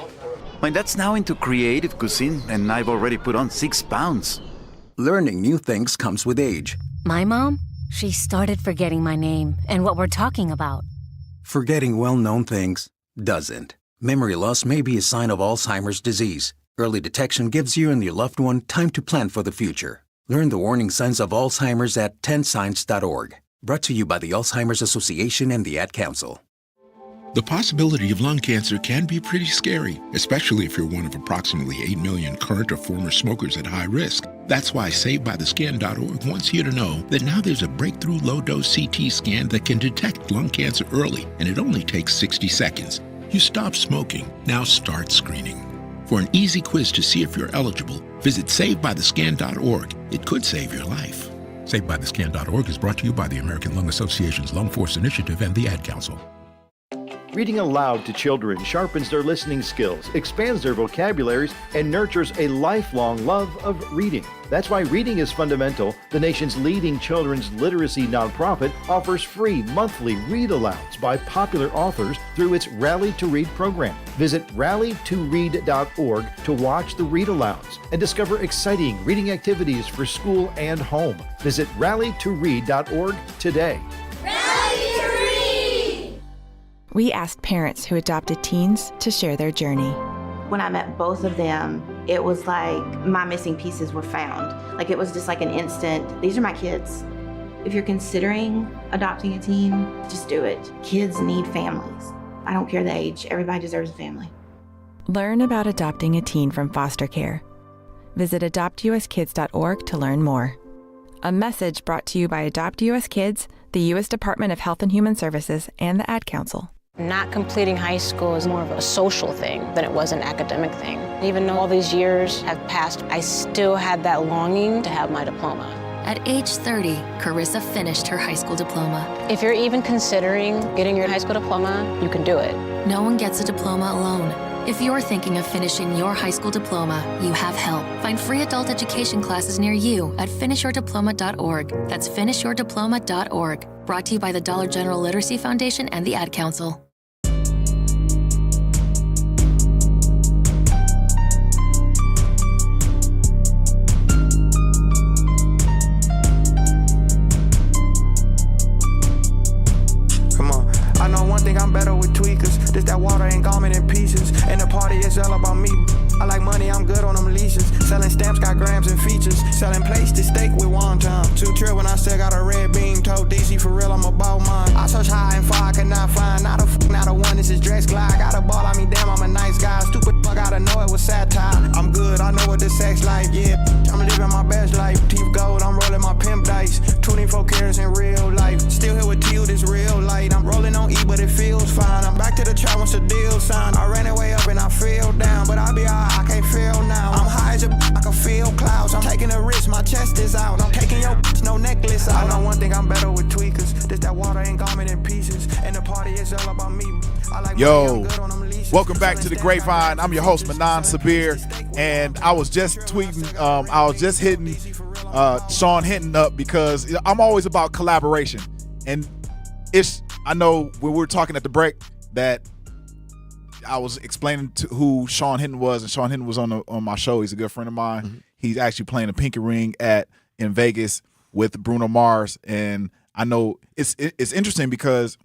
My dad's now into creative cuisine, and I've already put on 6 pounds. Learning new things comes with age. My mom, she started forgetting my name and what we're talking about. Forgetting well-known things doesn't. Memory loss may be a sign of Alzheimer's disease. Early detection gives you and your loved one time to plan for the future. Learn the warning signs of Alzheimer's at 10signs.org. Brought to you by the Alzheimer's Association and the Ad Council. The possibility of lung cancer can be pretty scary, especially if you're one of approximately 8 million current or former smokers at high risk. That's why SaveByTheScan.org wants you to know that now there's a breakthrough low-dose CT scan that can detect lung cancer early, and it only takes 60 seconds. You stop smoking, now start screening. For an easy quiz to see if you're eligible, visit SaveByTheScan.org. It could save your life. SaveByTheScan.org is brought to you by the American Lung Association's Lung Force Initiative and the Ad Council. Reading aloud to children sharpens their listening skills, expands their vocabularies, and nurtures a lifelong love of reading. That's why Reading is Fundamental, the nation's leading children's literacy nonprofit, offers free monthly read-alouds by popular authors through its Rally to Read program. Visit rallytoread.org to watch the read-alouds and discover exciting reading activities for school and home. Visit rallytoread.org today. We asked parents who adopted teens to share their journey. When I met both of them, it was like my missing pieces were found. Like it was just like an instant, these are my kids. If you're considering adopting a teen, just do it. Kids need families. I don't care the age, everybody deserves a family. Learn about adopting a teen from foster care. Visit adoptuskids.org to learn more. A message brought to you by Adopt US Kids, the U.S. Department of Health and Human Services, and the Ad Council. Not completing high school is more of a social thing than it was an academic thing. Even though all these years have passed, I still had that longing to have my diploma. At age 30, Carissa finished her high school diploma. If you're even considering getting your high school diploma, you can do it. No one gets a diploma alone. If you're thinking of finishing your high school diploma, you have help. Find free adult education classes near you at finishyourdiploma.org. That's finishyourdiploma.org. Brought to you by the Dollar General Literacy Foundation and the Ad Council. I know one thing, I'm better with tweakers. This that water ain't garment in pieces. And the party is all about me. I like money, I'm good on them leases. Selling stamps, got grams and features. Selling plates to steak with wonton. 2 trill when I still got a red beam. Told DC for real, I'm about mine. I search high and far, I cannot find. Not a one, this is dress glide. Got a ball, I mean damn, I'm a nice guy. Stupid fuck, gotta know it was satire. I'm good, I know what the sex like, yeah. I'm living my best life. Teeth gold, I'm rolling my pimp dice. 24 carats in real life. Still here with you, this real light. I'm rolling on E, but it feels fine. I'm back to the trap once the deal signed. I ran it way up and I fell down, but I'll be alright, I can't fail now. I'm high as a I can feel clouds. I'm taking a risk, my chest is out. I'm taking your no necklace out. I know one thing, I'm better with tweakers. This that water ain't garment in pieces. And the party is all about me. I like Yo, welcome back to the Grapevine. I'm your host, Manan Sabir, and I was just tweeting, I was just hitting Sean Hinton up because I'm always about collaboration. And I know when we were talking at the break that I was explaining to who Sean Hinton was, and Sean Hinton was on my show. He's a good friend of mine. Mm-hmm. He's actually playing a pinky ring in Vegas with Bruno Mars, and I know it's interesting because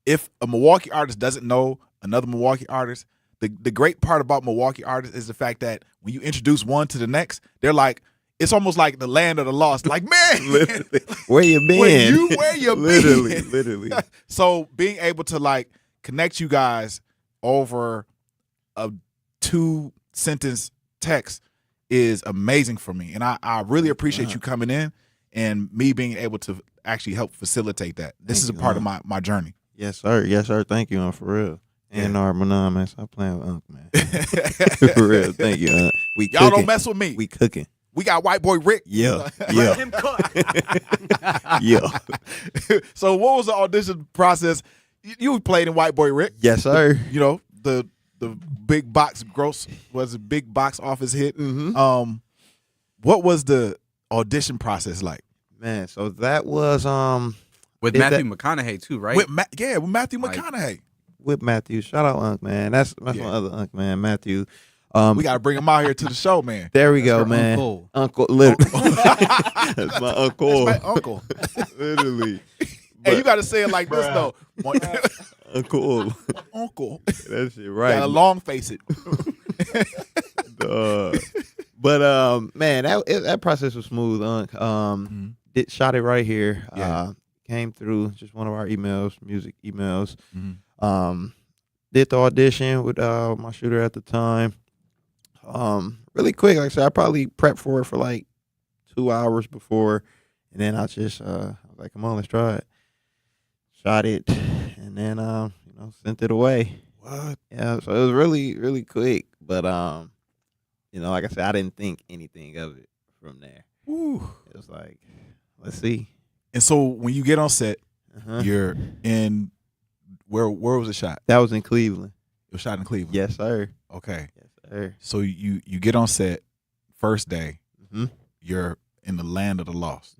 if a Milwaukee artist doesn't know another Milwaukee artist, the great part about Milwaukee artists is the fact that when you introduce one to the next, they're like, it's almost like the land of the lost. Like, man, where you been? Where you been? Literally. So being able to like connect you guys over a 2-sentence text is amazing for me. And I really appreciate you coming in and me being able to actually help facilitate that. This is a part of my journey. Yes, sir. Yes, sir. Thank you, for real. And our Manan, man, stop playing with Unc, man. For real. Thank you, Unc. Y'all don't mess with me. We cooking. We got white boy Rick. Yeah. Let him cook. Yeah. So what was the audition process? You played in White Boy Rick. Yes, sir. You know, the big box office hit. Mm-hmm. What was the audition process like? Man, so that was with Matthew McConaughey too, right? With Matthew McConaughey. With Matthew. Shout out Unc, man. That's my other Unc, man, Matthew. We gotta bring him out here to the show, man. There we go, man. Uncle, literally. That's my uncle. That's my uncle. Literally. Hey, you gotta say it like this though. Uncle. Uncle. That shit right. Gotta long face it. But man, that process was smooth. Shot it right here. Yeah. Came through just one of our music emails. Did the audition with my shooter at the time. Really quick, like I said, I probably prepped for it for like 2 hours before, and then I just I was like, come on, let's try it. Shot it, and then sent it away. What? Yeah, so it was really, really quick. But like I said, I didn't think anything of it from there. Ooh. It was like, let's see. And so when you get on set, you're in where was it shot? That was in Cleveland. It was shot in Cleveland. Yes, sir. Okay. Yes, sir. So you get on set first day. You're in the land of the lost.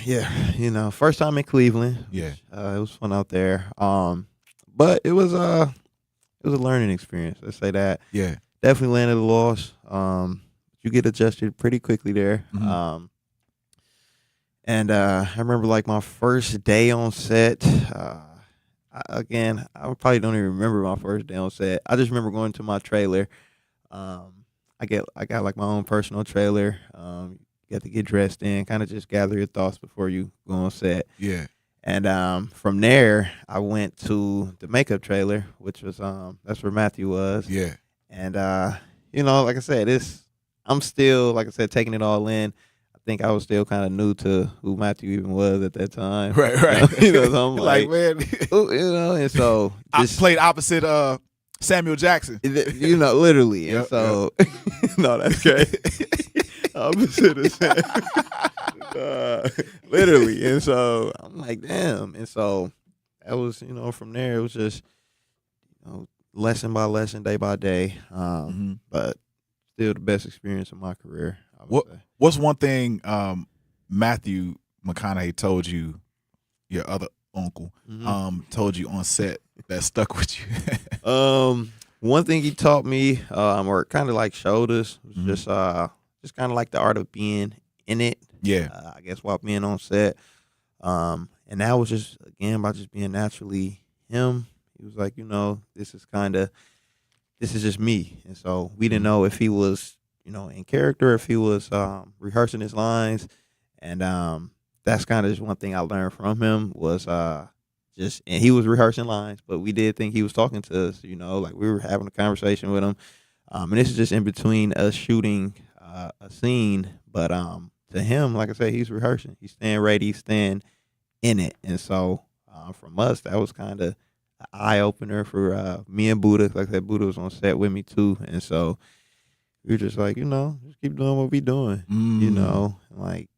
Yeah, first time in Cleveland. Yeah. It was fun out there. But it was a learning experience. Let's say that. Yeah. Definitely land of the lost. You get adjusted pretty quickly there. And I remember like my first day on set. I probably don't even remember my first day on set. I just remember going to my trailer. I got like my own personal trailer. You have to get dressed in, kind of just gather your thoughts before you go on set. Yeah. And from there, I went to the makeup trailer, which was that's where Matthew was. Yeah. And like I said, I'm still, like I said, taking it all in. I think I was still kind of new to who Matthew even was at that time. Right. So I'm like, man, and so I played opposite Samuel Jackson. Literally. And so no, that's great. Opposite of Sam. Literally. And so I'm like, damn. And so that was, from there it was just, lesson by lesson, day by day. But still the best experience of my career. What's one thing Matthew McConaughey told you, your other uncle, told you on set that stuck with you? One thing he taught me, or kind of like showed us, was just kind of like the art of being in it. Yeah. I guess while being on set. And that was just, again, by just being naturally him. He was like, this is just me. And so we didn't know if he was, in character, if he was rehearsing his lines. And that's kind of just one thing I learned from him was and he was rehearsing lines, but we did think he was talking to us, like we were having a conversation with him. And this is just in between us shooting a scene. But to him, like I said, he's rehearsing. He's staying ready, he's staying in it. And so from us, that was kind of an eye-opener for me and Buddha. Like I said, Buddha was on set with me too. And so we were just like, just keep doing what we doing, like,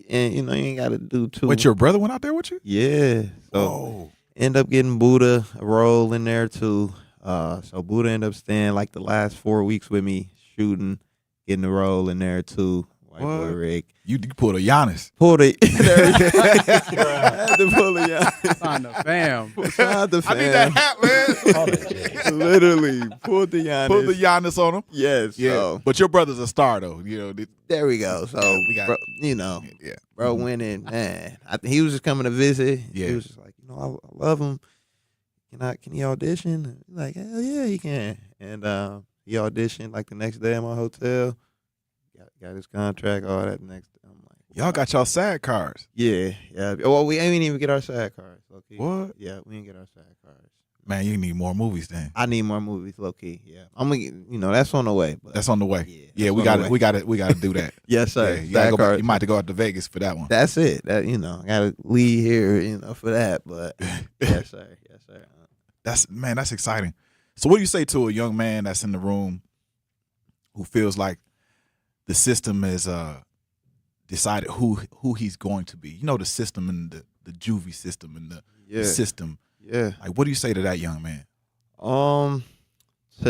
and you ain't got to do too. Wait, your brother went out there with you? Yeah. So end up getting Buddha a role in there too. So Buddha ended up staying like the last 4 weeks with me shooting, getting the role in there too. White boy Rick. You pulled a Giannis. Pulled it. I had to pull a Giannis. Sign the fam. I need that hat, man. Literally pulled the Giannis. Pulled the Giannis on him. Yes. Yeah. So. But your brother's a star though. There we go. So we got, bro went in, man. He was just coming to visit. Yeah. He was just like, I love him. Can he audition? Like, hell yeah, he can. And he auditioned like the next day in my hotel. Got his contract, all that next day. I'm like, y'all got y'all SAG cards. Yeah. Well, we ain't even get our SAG cards. Low-key. What? Yeah, we didn't get our SAG cards. Man, you need more movies then. I need more movies, low key. Yeah, I'm gonna get, that's on the way. But that's on the way. Yeah, we got to do that. Yes, sir. Yeah, you might have to go out to Vegas for that one. That's it. That I gotta leave here, for that. But yes, sir. Yes, sir. That's exciting. So, what do you say to a young man that's in the room who feels like the system has decided who he's going to be? The system and the juvie system and the system. Yeah. Like, what do you say to that young man? To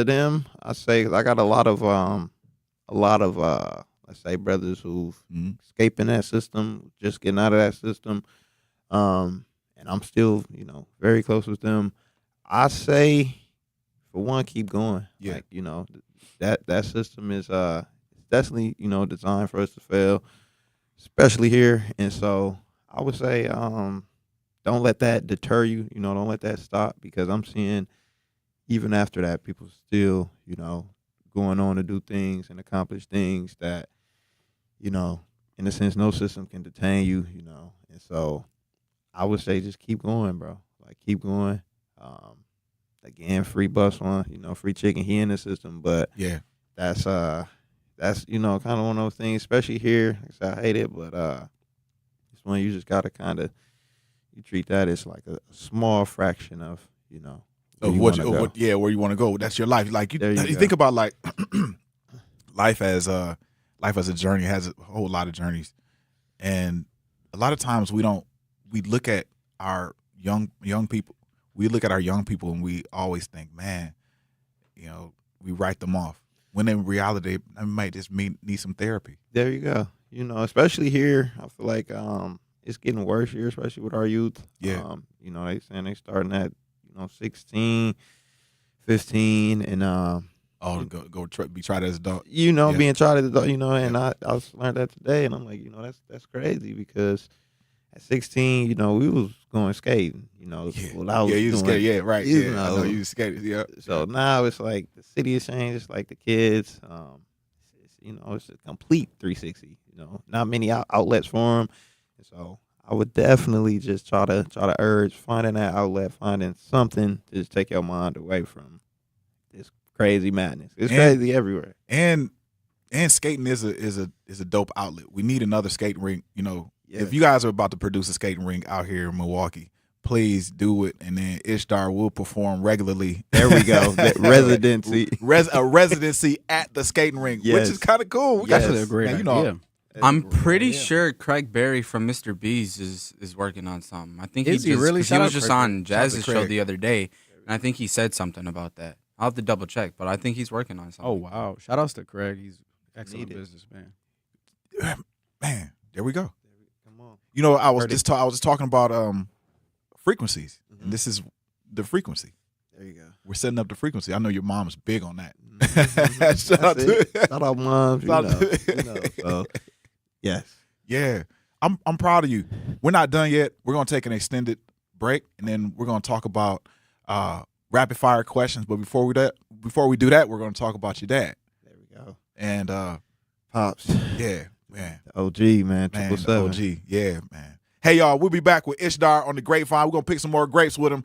them, I say I got a lot of let's say brothers who've escaping that system, just getting out of that system. And I'm still, very close with them. I say for one, keep going. Yeah. Like, you know, that system is definitely, you know, designed for us to fail, especially here. And so I would say, don't let that deter you. You know, don't let that stop, because I'm seeing even after that, people still, you know, going on to do things and accomplish things that, you know, in a sense, no system can detain you, you know. And so I would say just keep going, bro. Like, keep going. Again, free bus one, you know, free chicken here in the system. But yeah, that's you know, kind of one of those things, especially here. Like I said, I hate it, but it's one you just gotta kind of, you treat that as like a small fraction of, you know, where you want to go. That's your life. Like you think about like life as a journey. It has a whole lot of journeys, and a lot of times we look at our young people. We look at our young people and we always think, man, you know, we write them off. When in reality, they might just need some therapy. There you go. You know, especially here, I feel like it's getting worse here, especially with our youth. Yeah. You know, they saying they starting at, you know, 16, 15, and be tried as adult. You know, yeah. being tried as adult. You know, and I learned that today, and I'm like, you know, that's crazy, because at 16, you know, we was going skating. You know, you skate. Yeah, right. You yeah, know, I know you skated. Yeah. So now it's like the city has changed. It's like the kids. You know, it's a complete 360. You know, not many outlets for them. So I would definitely just try to urge finding that outlet, finding something to just take your mind away from this crazy madness. It's crazy everywhere. And skating is a dope outlet. We need another skating rink. You know, if you guys are about to produce a skating rink out here in Milwaukee, please do it, and then IshDARR will perform regularly. There we go. That residency, a residency at the skating rink, which is kind of cool. That's a great idea. You know, I'm pretty sure Craig Berry from Mr. B's is working on something. I think Is he really? He was just Craig. on Jazz's Shout out to show Craig. the other day, and I think he said something about that. I'll have to double check, but I think he's working on something. Oh wow! Shout outs to Craig. He's excellent businessman. Man, there we go. Come on. You know, I was just talking about frequencies, and this is the frequency. There you go. We're setting up the frequency. I know your mom's big on that. Shout out moms. You know, so yes. Yeah. I'm proud of you. We're not done yet. We're gonna take an extended break, and then we're gonna talk about rapid fire questions. But before we do that, we're gonna talk about your dad. There we go. And Pops. Yeah, man. The OG, man. 777. The OG. Yeah, man. Hey, y'all, we'll be back with IshDARR on the Grapevine. We're going to pick some more grapes with him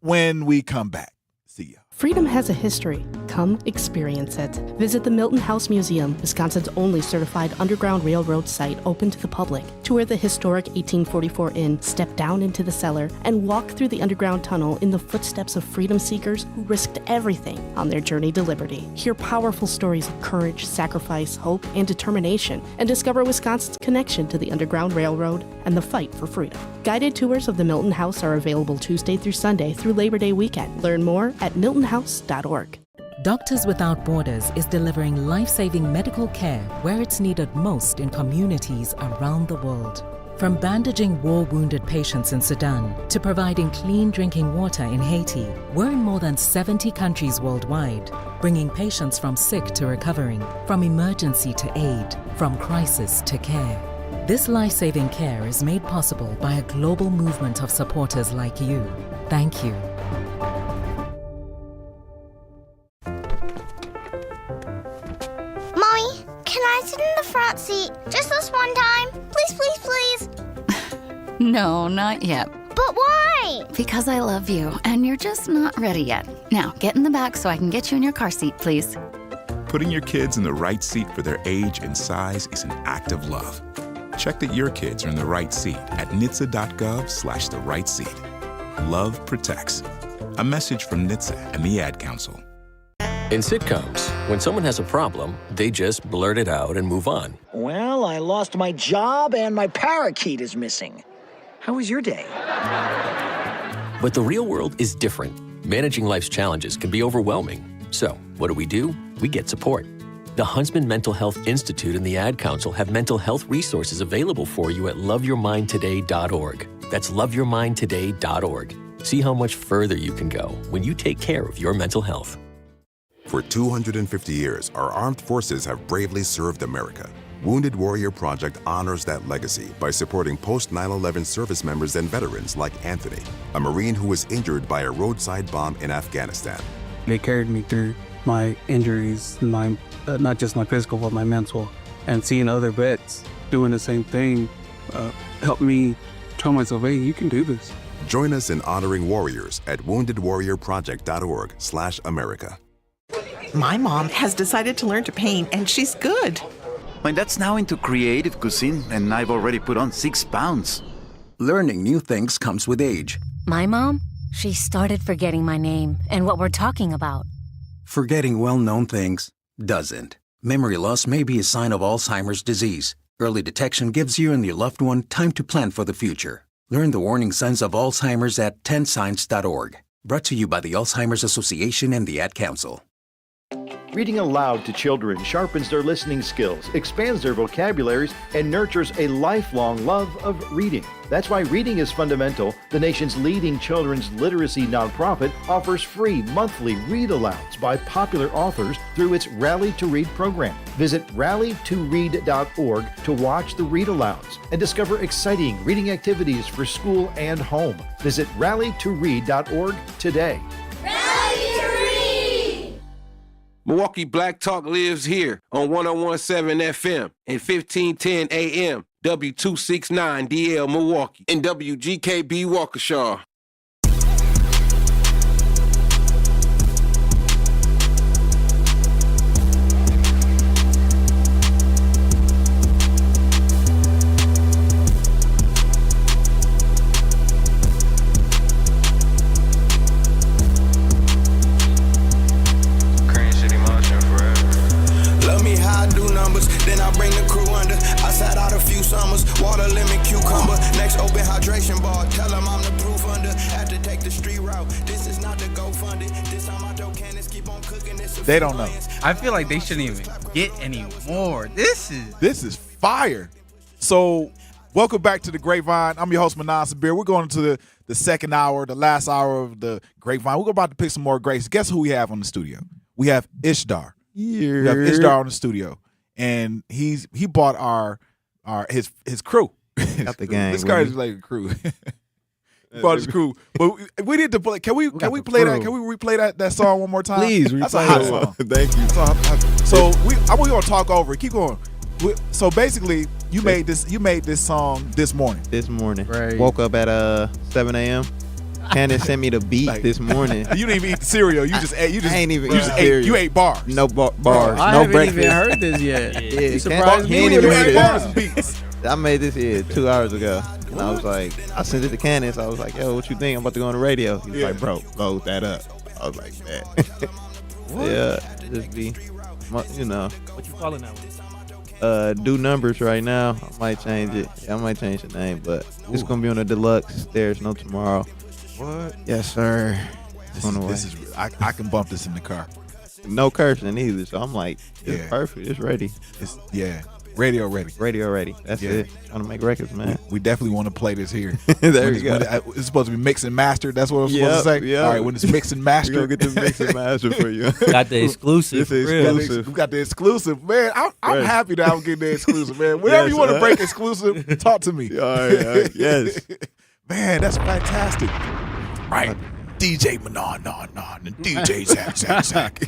when we come back. See ya. Freedom has a history. Come experience it. Visit the Milton House Museum, Wisconsin's only certified Underground Railroad site open to the public. Tour the historic 1844 Inn, step down into the cellar, and walk through the underground tunnel in the footsteps of freedom seekers who risked everything on their journey to liberty. Hear powerful stories of courage, sacrifice, hope, and determination, and discover Wisconsin's connection to the Underground Railroad and the fight for freedom. Guided tours of the Milton House are available Tuesday through Sunday through Labor Day weekend. Learn more at miltonhouse.org. Doctors Without Borders is delivering life-saving medical care where it's needed most in communities around the world. From bandaging war-wounded patients in Sudan to providing clean drinking water in Haiti, we're in more than 70 countries worldwide, bringing patients from sick to recovering, from emergency to aid, from crisis to care. This life-saving care is made possible by a global movement of supporters like you. Thank you. Mommy, can I sit in the front seat just this one time? Please, please, please. No, not yet. But why? Because I love you, and you're just not ready yet. Now, get in the back so I can get you in your car seat, please. Putting your kids in the right seat for their age and size is an act of love. Check that your kids are in the right seat at NHTSA.gov/the right seat. Love protects. A message from NHTSA and the Ad Council. In sitcoms, when someone has a problem, they just blurt it out and move on. Well, I lost my job and my parakeet is missing. How was your day? But the real world is different. Managing life's challenges can be overwhelming. So, what do? We get support. The Huntsman Mental Health Institute and the Ad Council have mental health resources available for you at loveyourmindtoday.org. That's loveyourmindtoday.org. See how much further you can go when you take care of your mental health. For 250 years, our armed forces have bravely served America. Wounded Warrior Project honors that legacy by supporting post-9/11 service members and veterans like Anthony, a Marine who was injured by a roadside bomb in Afghanistan. They carried me through my injuries, not just my physical, but my mental. And seeing other vets doing the same thing helped me tell myself, hey, you can do this. Join us in honoring warriors at woundedwarriorproject.org/America. My mom has decided to learn to paint, and she's good. My dad's now into creative cuisine, and I've already put on 6 pounds. Learning new things comes with age. My mom, she started forgetting my name and what we're talking about. Forgetting well-known things doesn't. Memory loss may be a sign of Alzheimer's disease. Early detection gives you and your loved one time to plan for the future. Learn the warning signs of Alzheimer's at 10signs.org. Brought to you by the Alzheimer's Association and the Ad Council. Reading aloud to children sharpens their listening skills, expands their vocabularies, and nurtures a lifelong love of reading. That's why Reading is Fundamental, the nation's leading children's literacy nonprofit, offers free monthly read-alouds by popular authors through its Rally to Read program. Visit rallytoread.org to watch the read-alouds and discover exciting reading activities for school and home. Visit rallytoread.org today. Milwaukee Black Talk lives here on 101.7 FM and 1510 AM, W269 DL Milwaukee, and WGKB Waukesha. Then I bring the crew under. I sat out a few summers, water, lemon, cucumber. Next open hydration bar, tell them I'm the proof under. Have to take the street route. This is not the GoFunded. This time I throw cannons, keep on cooking. They don't know. I feel like they shouldn't even get any more. This is fire. So, welcome back to the Grapevine. I'm your host, Manan Sabir. We're going into the second hour, the last hour of the Grapevine. We're about to pick some more grapes. Guess who we have on the studio? We have IshDARR. We have IshDARR on the studio. And he bought his crew. Got the gang. This guy is like a crew. He bought his crew. But we need to play. Can we play that? Can we replay that song one more time? Please, that's a hot song. Thank you. So we're gonna talk over it. Keep going. So basically, you made this song this morning. Right. Woke up at 7 a.m. Candace sent me the beat this morning. You didn't even eat the cereal. You just ate. You ate bars. No bars. I no haven't breakfast. even heard this yet. Yeah, surprised me. You ate bars and beats. I made this here 2 hours ago. And I was like, I sent it to Candace. I was like, yo, what you think? I'm about to go on the radio. He's like, bro, load that up. I was like, man. Yeah, just be, you know. What you calling that one? Do numbers right now. I might change it. Yeah, I might change the name, but it's gonna be on the deluxe. There's no tomorrow. What? Yes, sir. This is I can bump this in the car. No cursing either, so I'm like, it's perfect. It's ready. Radio ready. Radio ready. That's it. Trying to make records, man. We definitely want to play this here. There you go. It's supposed to be mixed and mastered. That's what I'm supposed to say. Yeah. All right, when it's mixed and mastered, we're gonna get the mix and master for you. Got the exclusive. This is exclusive. We got the exclusive, man. I'm happy that I'm getting the exclusive, man. Whenever Yes, you want to break exclusive, talk to me. All right. Yes. Man, that's fantastic. Right. DJ Manon, and DJ Zach.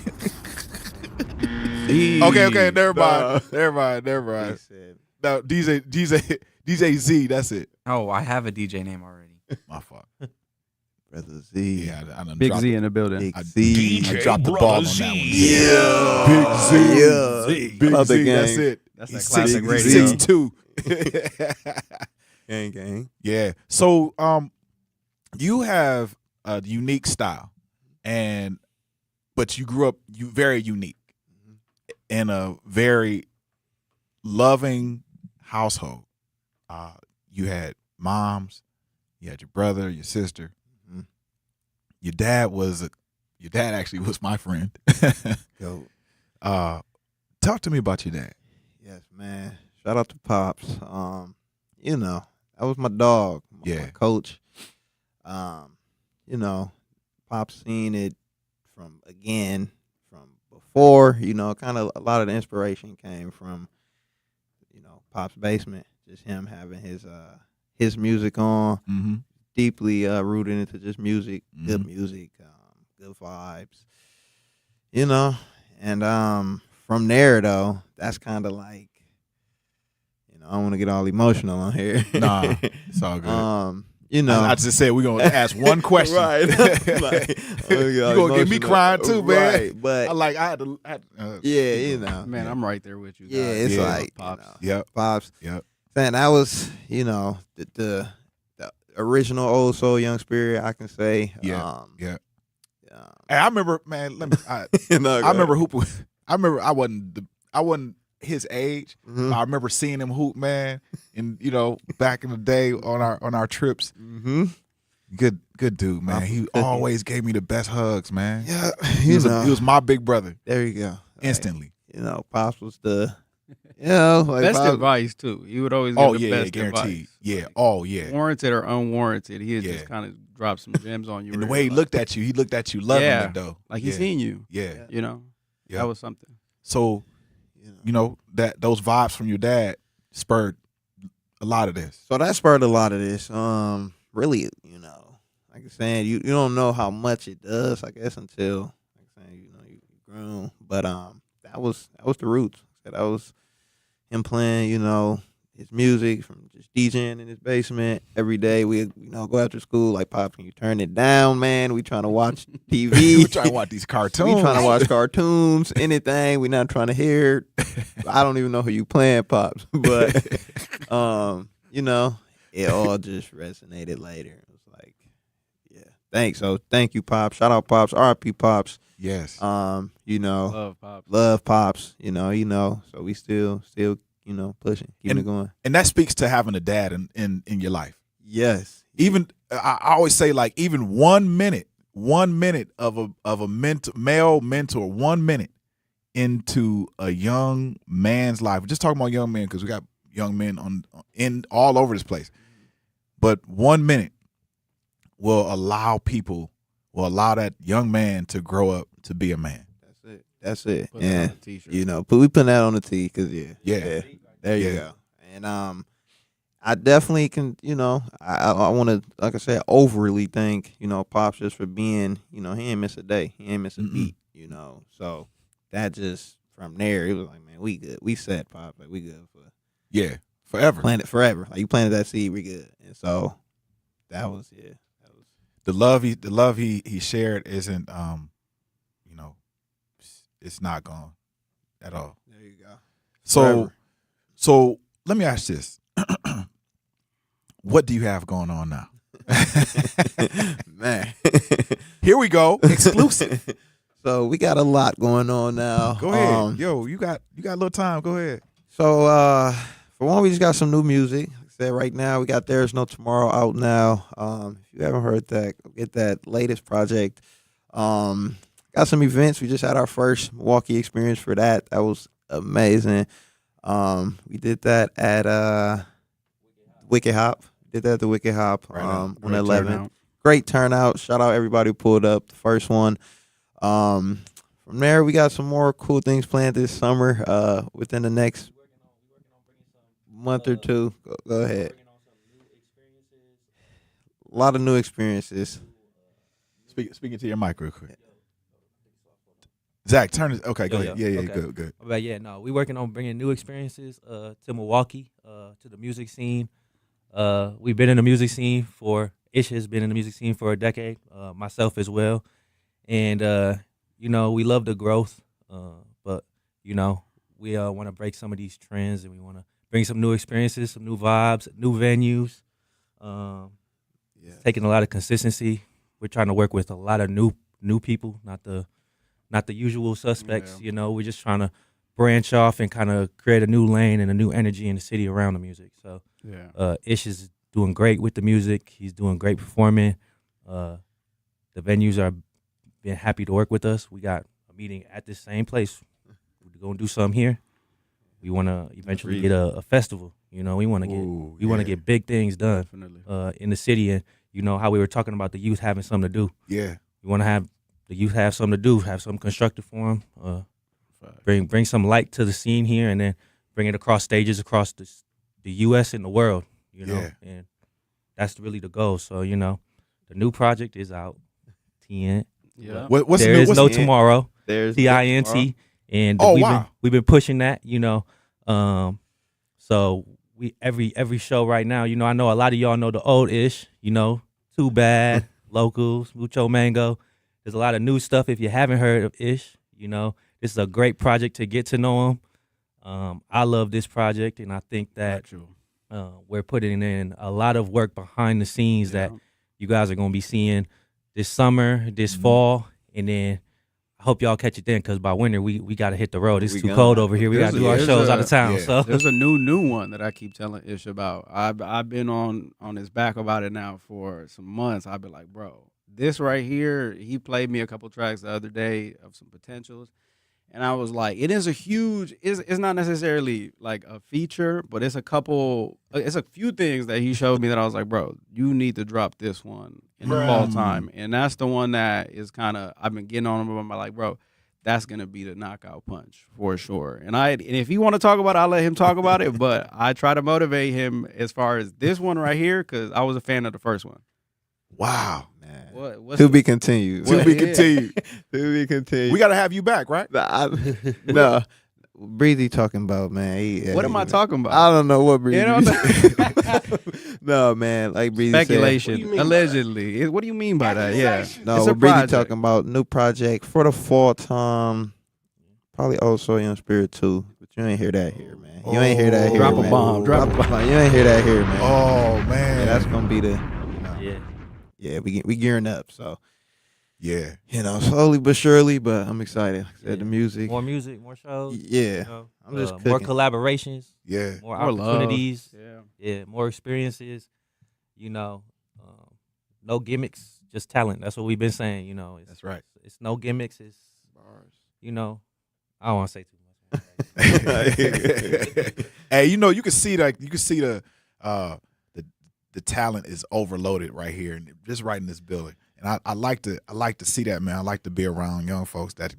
Okay, never mind. No, DJ Z, that's it. Oh, I have a DJ name already. My fault. Brother Z. Yeah, I done Big Z in the building. Big Z. I dropped the ball on that one. Yeah. Big Z. Big Z, that's it. That's He's that classic radio. 6'2". Gang. Yeah. So you have a unique style, but you grew up very unique in a very loving household. You had moms, you had your brother, your sister. Mm-hmm. Your dad actually was my friend. Yo. Talk to me about your dad. Yes, man. Shout out to Pops. That was my dog, my coach. Pop's seen it from before. Kind of a lot of the inspiration came from Pop's basement. Just him having his music on, deeply rooted into just music, good music, good vibes. And from there though, that's kind of like, I don't want to get all emotional on here. Nah, it's all good. I just said we're gonna ask one question. Right. You're gonna get me crying too, man. Right, but I had to. Man, I'm right there with you. Guys. Yeah, it's like Pops. Pops. Yep. Man, that was the original Old Soul Young Spirit. I can say. Yeah. Hey, I remember, man. I remember hooping. I remember I wasn't his age. I remember seeing him hoop, man, and back in the day on our trips. Good dude, man. He always gave me the best hugs, man. Yeah, he was my big brother. There you go. Instantly. Pops was the best Pops, advice too. He would always give the best guaranteed. advice. Yeah. Oh yeah. Warranted or unwarranted, he would just kind of drop some gems on you. And the way he looked at you loving it though. Like he seen you. Yeah. That was something. So, that those vibes from your dad spurred a lot of this. So that spurred a lot of this. Really, like I'm saying, you don't know how much it does, I guess, until like I'm saying, you grown. But that was the roots. That was him playing, his music from just DJing in his basement every day. We go after school like, Pop, can you turn it down, man? We trying to watch TV. We trying to watch these cartoons. We trying to watch cartoons, anything. We not trying to hear. I don't even know who you playing, Pops. But it all just resonated later. It was like, yeah, thanks. So thank you, Pops. Shout out Pops. R.I.P. Pops. Yes. Love Pops. Love Pops. So we still pushing, keeping it going. And that speaks to having a dad in your life. Yes. Even I always say, like, even 1 minute of a male mentor, 1 minute into a young man's life. We're just talking about young men because we got young men in all over this place. But 1 minute will allow that young man to grow up to be a man. That's it. Put it on a t-shirt. But we put that on the tee because there you go. And I definitely can. I want to, like I said, overly thank Pops just for being. He ain't miss a day. He ain't miss a beat. So that just from there, it was like, man, we good. We set, Pop. Like, we good for forever. Plant it forever. Like, you planted that seed, we good. And so that was the love he shared isn't it's not gone at all. There you go. So let me ask this. What do you have going on now? Man. Here we go. Exclusive. So we got a lot going on now. Go ahead. Yo, you got a little time. Go ahead. So for one, we just got some new music. Like I said, right now we got There's No Tomorrow out now. If you haven't heard that, go get that latest project. Got some events. We just had our first Milwaukee experience for that. That was amazing. We did that at Wicked Hop. Did that at the Wicked Hop on the 11th. Great turnout. Shout out everybody who pulled up the first one. From there, we got some more cool things planned this summer. Within the next month or two. Go ahead. A lot of new experiences. Speaking to your mic real quick. Zach, turn it. Okay, go ahead. Yeah, okay. Good. But yeah, no, we working on bringing new experiences to Milwaukee, to the music scene. We've been in the music scene Ish has been in the music scene for a decade, myself as well. And, we love the growth, but, we want to break some of these trends and we want to bring some new experiences, some new vibes, new venues. Taking a lot of consistency. We're trying to work with a lot of new people, not the usual suspects. Yeah. We're just trying to branch off and kind of create a new lane and a new energy in the city around the music. So Ish is doing great with the music. He's doing great performing. The venues are being happy to work with us. We got a meeting at this same place. We're going to do something here. We want to eventually get a festival. We want to get big things done in the city. And You know how we were talking about the youth having something to do. Yeah. You want to have the youth have something to do, have something constructive for them. Bring some light to the scene here, and then bring it across stages across the U.S. and the world. You know, and that's really the goal. So the new project is out. TN. Yeah. What's there new? is What's no the tomorrow. There's TINT, and we've been pushing that. So we every show right now. I know a lot of y'all know the old Ish. Too Bad, Locals, Mucho Mango. There's a lot of new stuff. If you haven't heard of Ish, this is a great project to get to know him. I love this project, and I think that we're putting in a lot of work behind the scenes that you guys are going to be seeing this summer, this fall, and then I hope y'all catch it then, because by winter we got to hit the road. It's too cold over here. We got to do our shows out of town. So there's a new one that I keep telling Ish about. I've been on his back about it now for some months. I've been like, bro, this right here. He played me a couple tracks the other day of some potentials. And I was like, it is a huge, it's not necessarily like a feature, but it's a few things that he showed me that I was like, bro, you need to drop this one in the fall time. And that's the one that is kind of, I've been getting on him about, like, bro, that's going to be the knockout punch for sure. And if he want to talk about it, I'll let him talk about it. But I try to motivate him as far as this one right here, because I was a fan of the first one. Wow. To be continued. To be continued. To be continued. We got to have you back, right? No. Breezy talking about, man. What am I talking about? I don't know what Breezy. No, man. Like Breezy speculation. Allegedly. What do you mean by that? Yeah. No, what Breezy talking about, new project for the fall time. Probably also Young Spirit 2. But you ain't hear that here, man. You ain't hear that here. Drop a bomb. Drop a bomb. You ain't hear that here, man. Oh, man. Yeah, that's going to be the... Yeah, we gearing up, so slowly but surely. But I'm excited. Like I said, the music, more shows. Yeah, I'm just more cooking. collaborations. Yeah, more opportunities. Yeah, more experiences. No gimmicks, just talent. That's what we've been saying. That's right. It's no gimmicks. It's bars. I don't want to say too much. Hey, you can see the talent is overloaded right here, and just right in this building. And I like to see that, man. I like to be around young folks that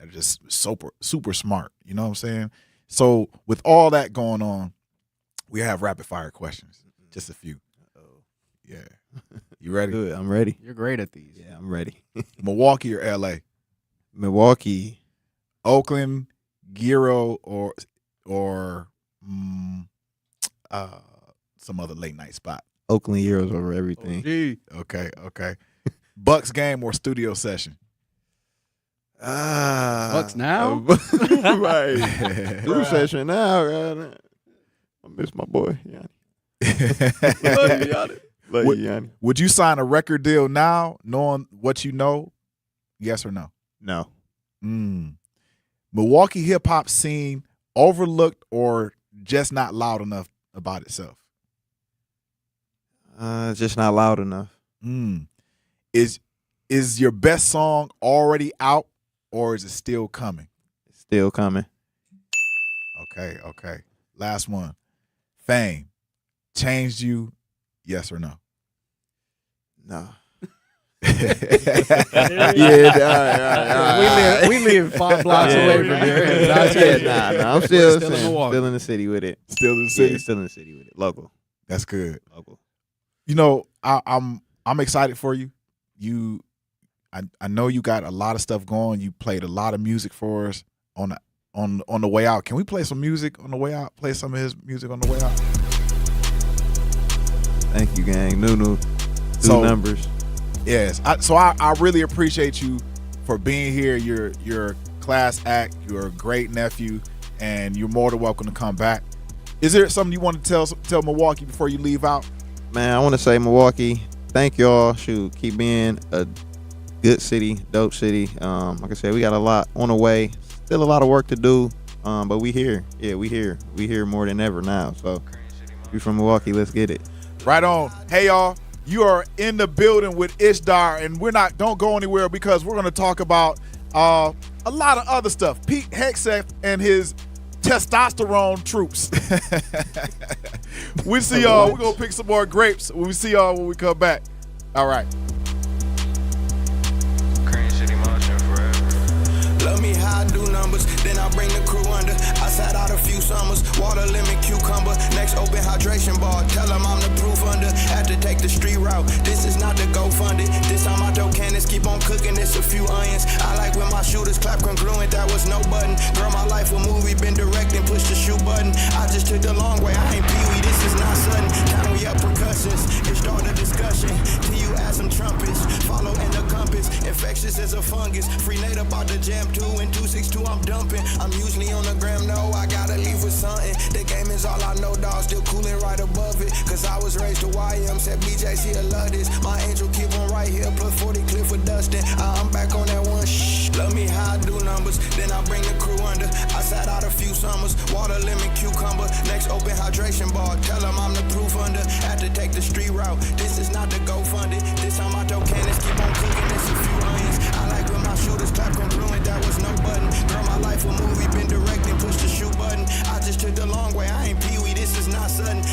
are just super smart. You know what I'm saying? So with all that going on, we have rapid fire questions. Just a few. Yeah. You ready? Good. I'm ready. You're great at these. Yeah, I'm ready. Milwaukee or LA? Milwaukee. Oakland, Giro, or some other late night spot. Oakland Heroes over everything. Okay. Bucks game or studio session? Bucks now? Right. Studio session now, right? I miss my boy, Yanni. Would you sign a record deal now, knowing what you know? Yes or no? No. Milwaukee hip hop scene overlooked or just not loud enough about itself? Just not loud enough. Is your best song already out, or is it still coming? It's still coming. Okay. Last one. Fame changed you, yes or no? No. We live 5 blocks away from here. I'm still in the city with it. Still in the city? Yeah, still in the city with it. Local. That's good. Local. I'm excited for you. I know you got a lot of stuff going. You played a lot of music for us on the way out. Can we play some music on the way out? Play some of his music on the way out. Thank you, gang. New numbers. Yes. I really appreciate you for being here. You're a class act. You're a great nephew, and you're more than welcome to come back. Is there something you want to tell Milwaukee before you leave out? Man, I want to say, Milwaukee, thank y'all. Shoot, keep being a good city, dope city. Like I said, we got a lot on the way. Still a lot of work to do, but we here. Yeah, we here. We here more than ever now. So if you're from Milwaukee, let's get it. Right on. Hey, y'all, you are in the building with IshDARR, and don't go anywhere, because we're going to talk about a lot of other stuff. Pete Hegseth and his testosterone troops. We see y'all. We're going to pick some more grapes. We see y'all when we come back. All right. Love me how I do numbers, then I bring the crew under. I sat out a few summers, water, lemon, cucumber. Next open hydration bar, tell them I'm the proof under. Had to take the street route, this is not the go funded. This time I told cannons, keep on cooking, it's a few onions. I like when my shooters clap congruent, that was no button. Girl, my life a movie, been directing, push the shoot button. I just took the long way, I ain't Pee-wee, this is not sudden. Count me up percussions, it start a discussion. Till you add some trumpets, follow in the compass. Infectious as a fungus, free Nate up out the jam. 2 and 262, I'm dumping. I'm usually on the gram, no, I gotta leave with something. The game is all I know, dog, still cooling right above it. Cause I was raised to YM, said BJC, I love this. My angel keep on right here, plus 40 clip for Dustin. I'm back on that one, shh. Love me how I do numbers, then I bring the crew under. I sat out a few summers, water, lemon, cucumber. Next open hydration bar, tell them I'm the proof under. Had to take the street route, this is not the go funded. This time I told cannons, keep on cooking, it's a few onions. I like when my shooters clap congruent, that was no button. Girl, my life a movie, been directing, push the shoot button. I just took the long way, I ain't Pee-wee, this is not sudden.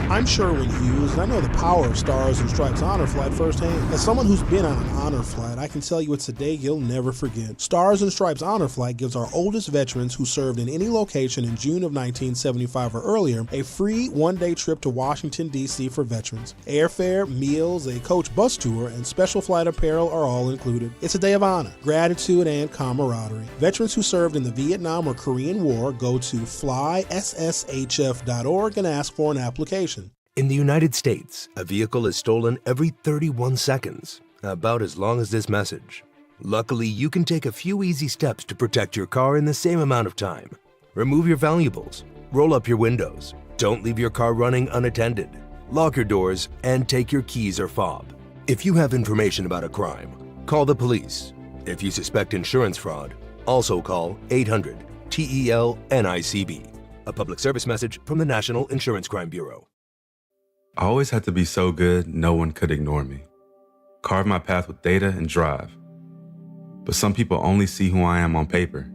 I'm Sherwin Hughes, and I know the power of Stars and Stripes Honor Flight firsthand. As someone who's been on an honor flight, I can tell you it's a day you'll never forget. Stars and Stripes Honor Flight gives our oldest veterans who served in any location in June of 1975 or earlier a free one-day trip to Washington, D.C. for veterans. Airfare, meals, a coach bus tour, and special flight apparel are all included. It's a day of honor, gratitude, and camaraderie. Veterans who served in the Vietnam or Korean War go to flysshf.org and ask for an application. In the United States, a vehicle is stolen every 31 seconds, about as long as this message. Luckily, you can take a few easy steps to protect your car in the same amount of time. Remove your valuables, roll up your windows, don't leave your car running unattended, lock your doors, and take your keys or fob. If you have information about a crime, call the police. If you suspect insurance fraud, also call 800-TEL-NICB. A public service message from the National Insurance Crime Bureau. I always had to be so good, no one could ignore me. Carve my path with data and drive. But some people only see who I am on paper.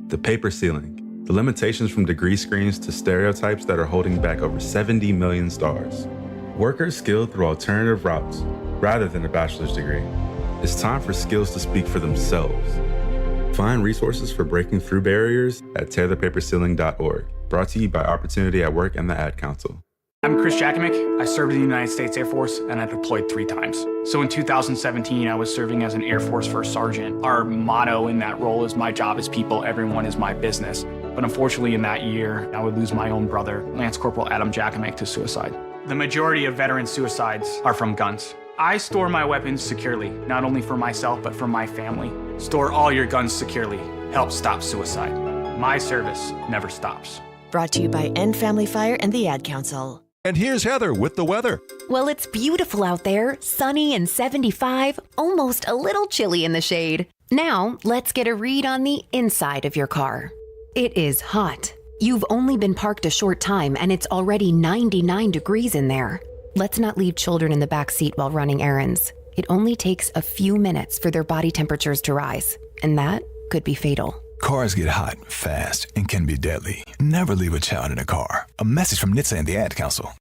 The paper ceiling, the limitations from degree screens to stereotypes that are holding back over 70 million stars. Workers skilled through alternative routes, rather than a bachelor's degree. It's time for skills to speak for themselves. Find resources for breaking through barriers at tearthepaperceiling.org. Brought to you by Opportunity at Work and the Ad Council. I'm Chris Jakimick. I served in the United States Air Force and I deployed 3 times. So in 2017, I was serving as an Air Force First Sergeant. Our motto in that role is my job is people, everyone is my business. But unfortunately in that year, I would lose my own brother, Lance Corporal Adam Jakimick, to suicide. The majority of veteran suicides are from guns. I store my weapons securely, not only for myself, but for my family. Store all your guns securely. Help stop suicide. My service never stops. Brought to you by End Family Fire and the Ad Council. And here's Heather with the weather. Well, it's beautiful out there, sunny and 75, almost a little chilly in the shade. Now, let's get a read on the inside of your car. It is hot. You've only been parked a short time and it's already 99 degrees in there. Let's not leave children in the back seat while running errands. It only takes a few minutes for their body temperatures to rise, and that could be fatal. Cars get hot, fast, and can be deadly. Never leave a child in a car. A message from NHTSA and the Ad Council.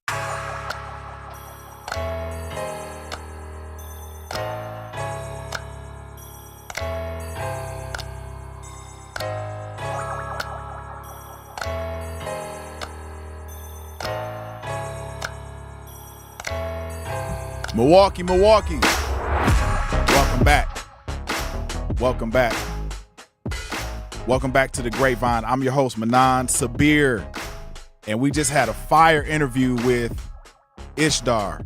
Milwaukee. Welcome back. Welcome back to the Grapevine. I'm your host, Manan Sabir. And we just had a fire interview with IshDARR.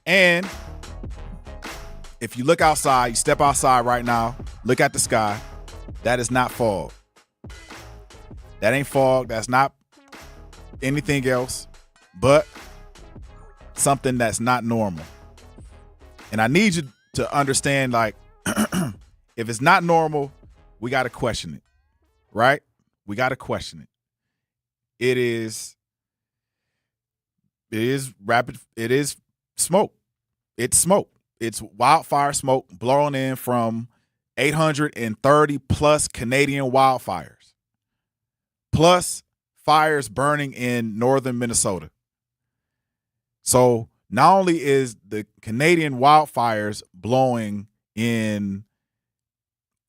And if you look outside, you step outside right now, look at the sky, that is not fog. That ain't fog. That's not anything else but something that's not normal. And I need you to understand, like, if it's not normal, we got to question it, right? We got to question it. It is rapid. It is smoke. It's smoke. It's wildfire smoke blowing in from 830 plus Canadian wildfires, plus fires burning in northern Minnesota. So not only is the Canadian wildfires blowing in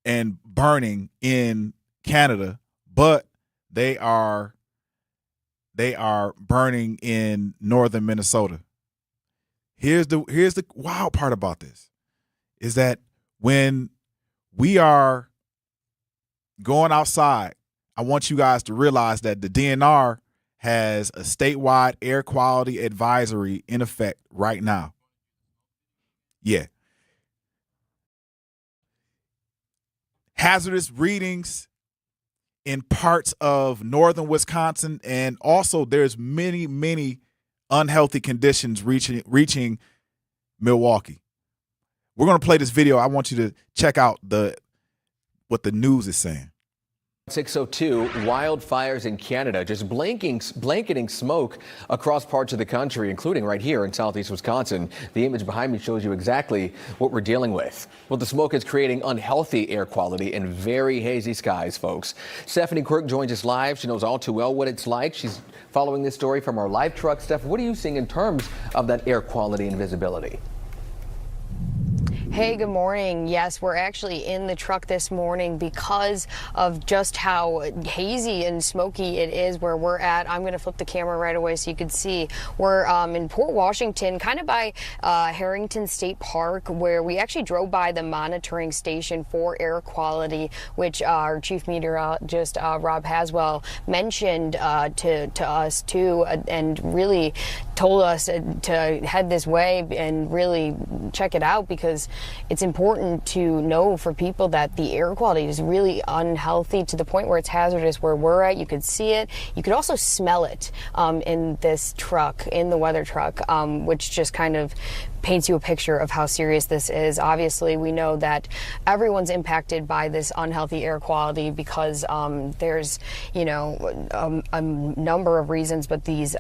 and burning in Canada, but they are burning in northern Minnesota. Here's the wild part about this is that when we are going outside, I want you guys to realize that the DNR has a statewide air quality advisory in effect right now. Yeah. Hazardous readings in parts of northern Wisconsin, and also there's many unhealthy conditions reaching Milwaukee. We're going to play this video. I want you to check out what the news is saying. 6:02, wildfires in Canada just blanketing smoke across parts of the country, including right here in southeast Wisconsin. The image behind me shows you exactly what we're dealing with. Well, the smoke is creating unhealthy air quality and very hazy skies, folks. Stephanie Quirk joins us live. She knows all too well what it's like. She's following this story from our live truck. Steph, what are you seeing in terms of that air quality and visibility? Hey, good morning. Yes, we're actually in the truck this morning because of just how hazy and smoky it is where we're at. I'm going to flip the camera right away so you can see. We're in Port Washington, kind of by Harrington State Park, where we actually drove by the monitoring station for air quality, which our chief meteorologist, Rob Haswell, mentioned to us too, and really told us to head this way and really check it out, because it's important to know for people that the air quality is really unhealthy to the point where it's hazardous. Where we're at, you could see it. You could also smell it in this truck, in the weather truck, which just kind of paints you a picture of how serious this is. Obviously, we know that everyone's impacted by this unhealthy air quality because there's, a number of reasons, but these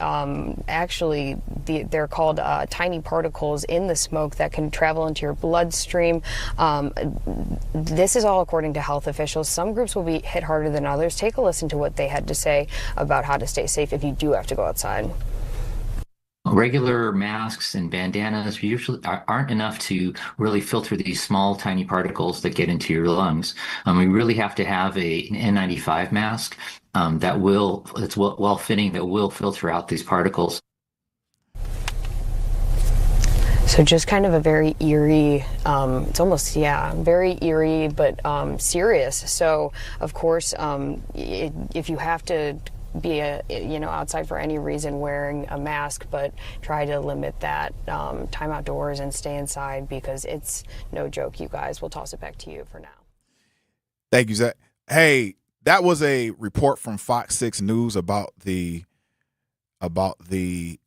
they're called tiny particles in the smoke that can travel into your bloodstream. This is all according to health officials. Some groups will be hit harder than others. Take a listen to what they had to say about how to stay safe if you do have to go outside. Regular masks and bandanas usually aren't enough to really filter these small, tiny particles that get into your lungs. We really have to have an N95 mask it's well-fitting, that will filter out these particles. So just kind of a very eerie, it's almost, very eerie, but serious. So, of course, if you have to be outside for any reason, wearing a mask, but try to limit that time outdoors and stay inside, because it's no joke, you guys. We'll toss it back to you for now. Thank you, Zach. Hey, that was a report from Fox 6 News about the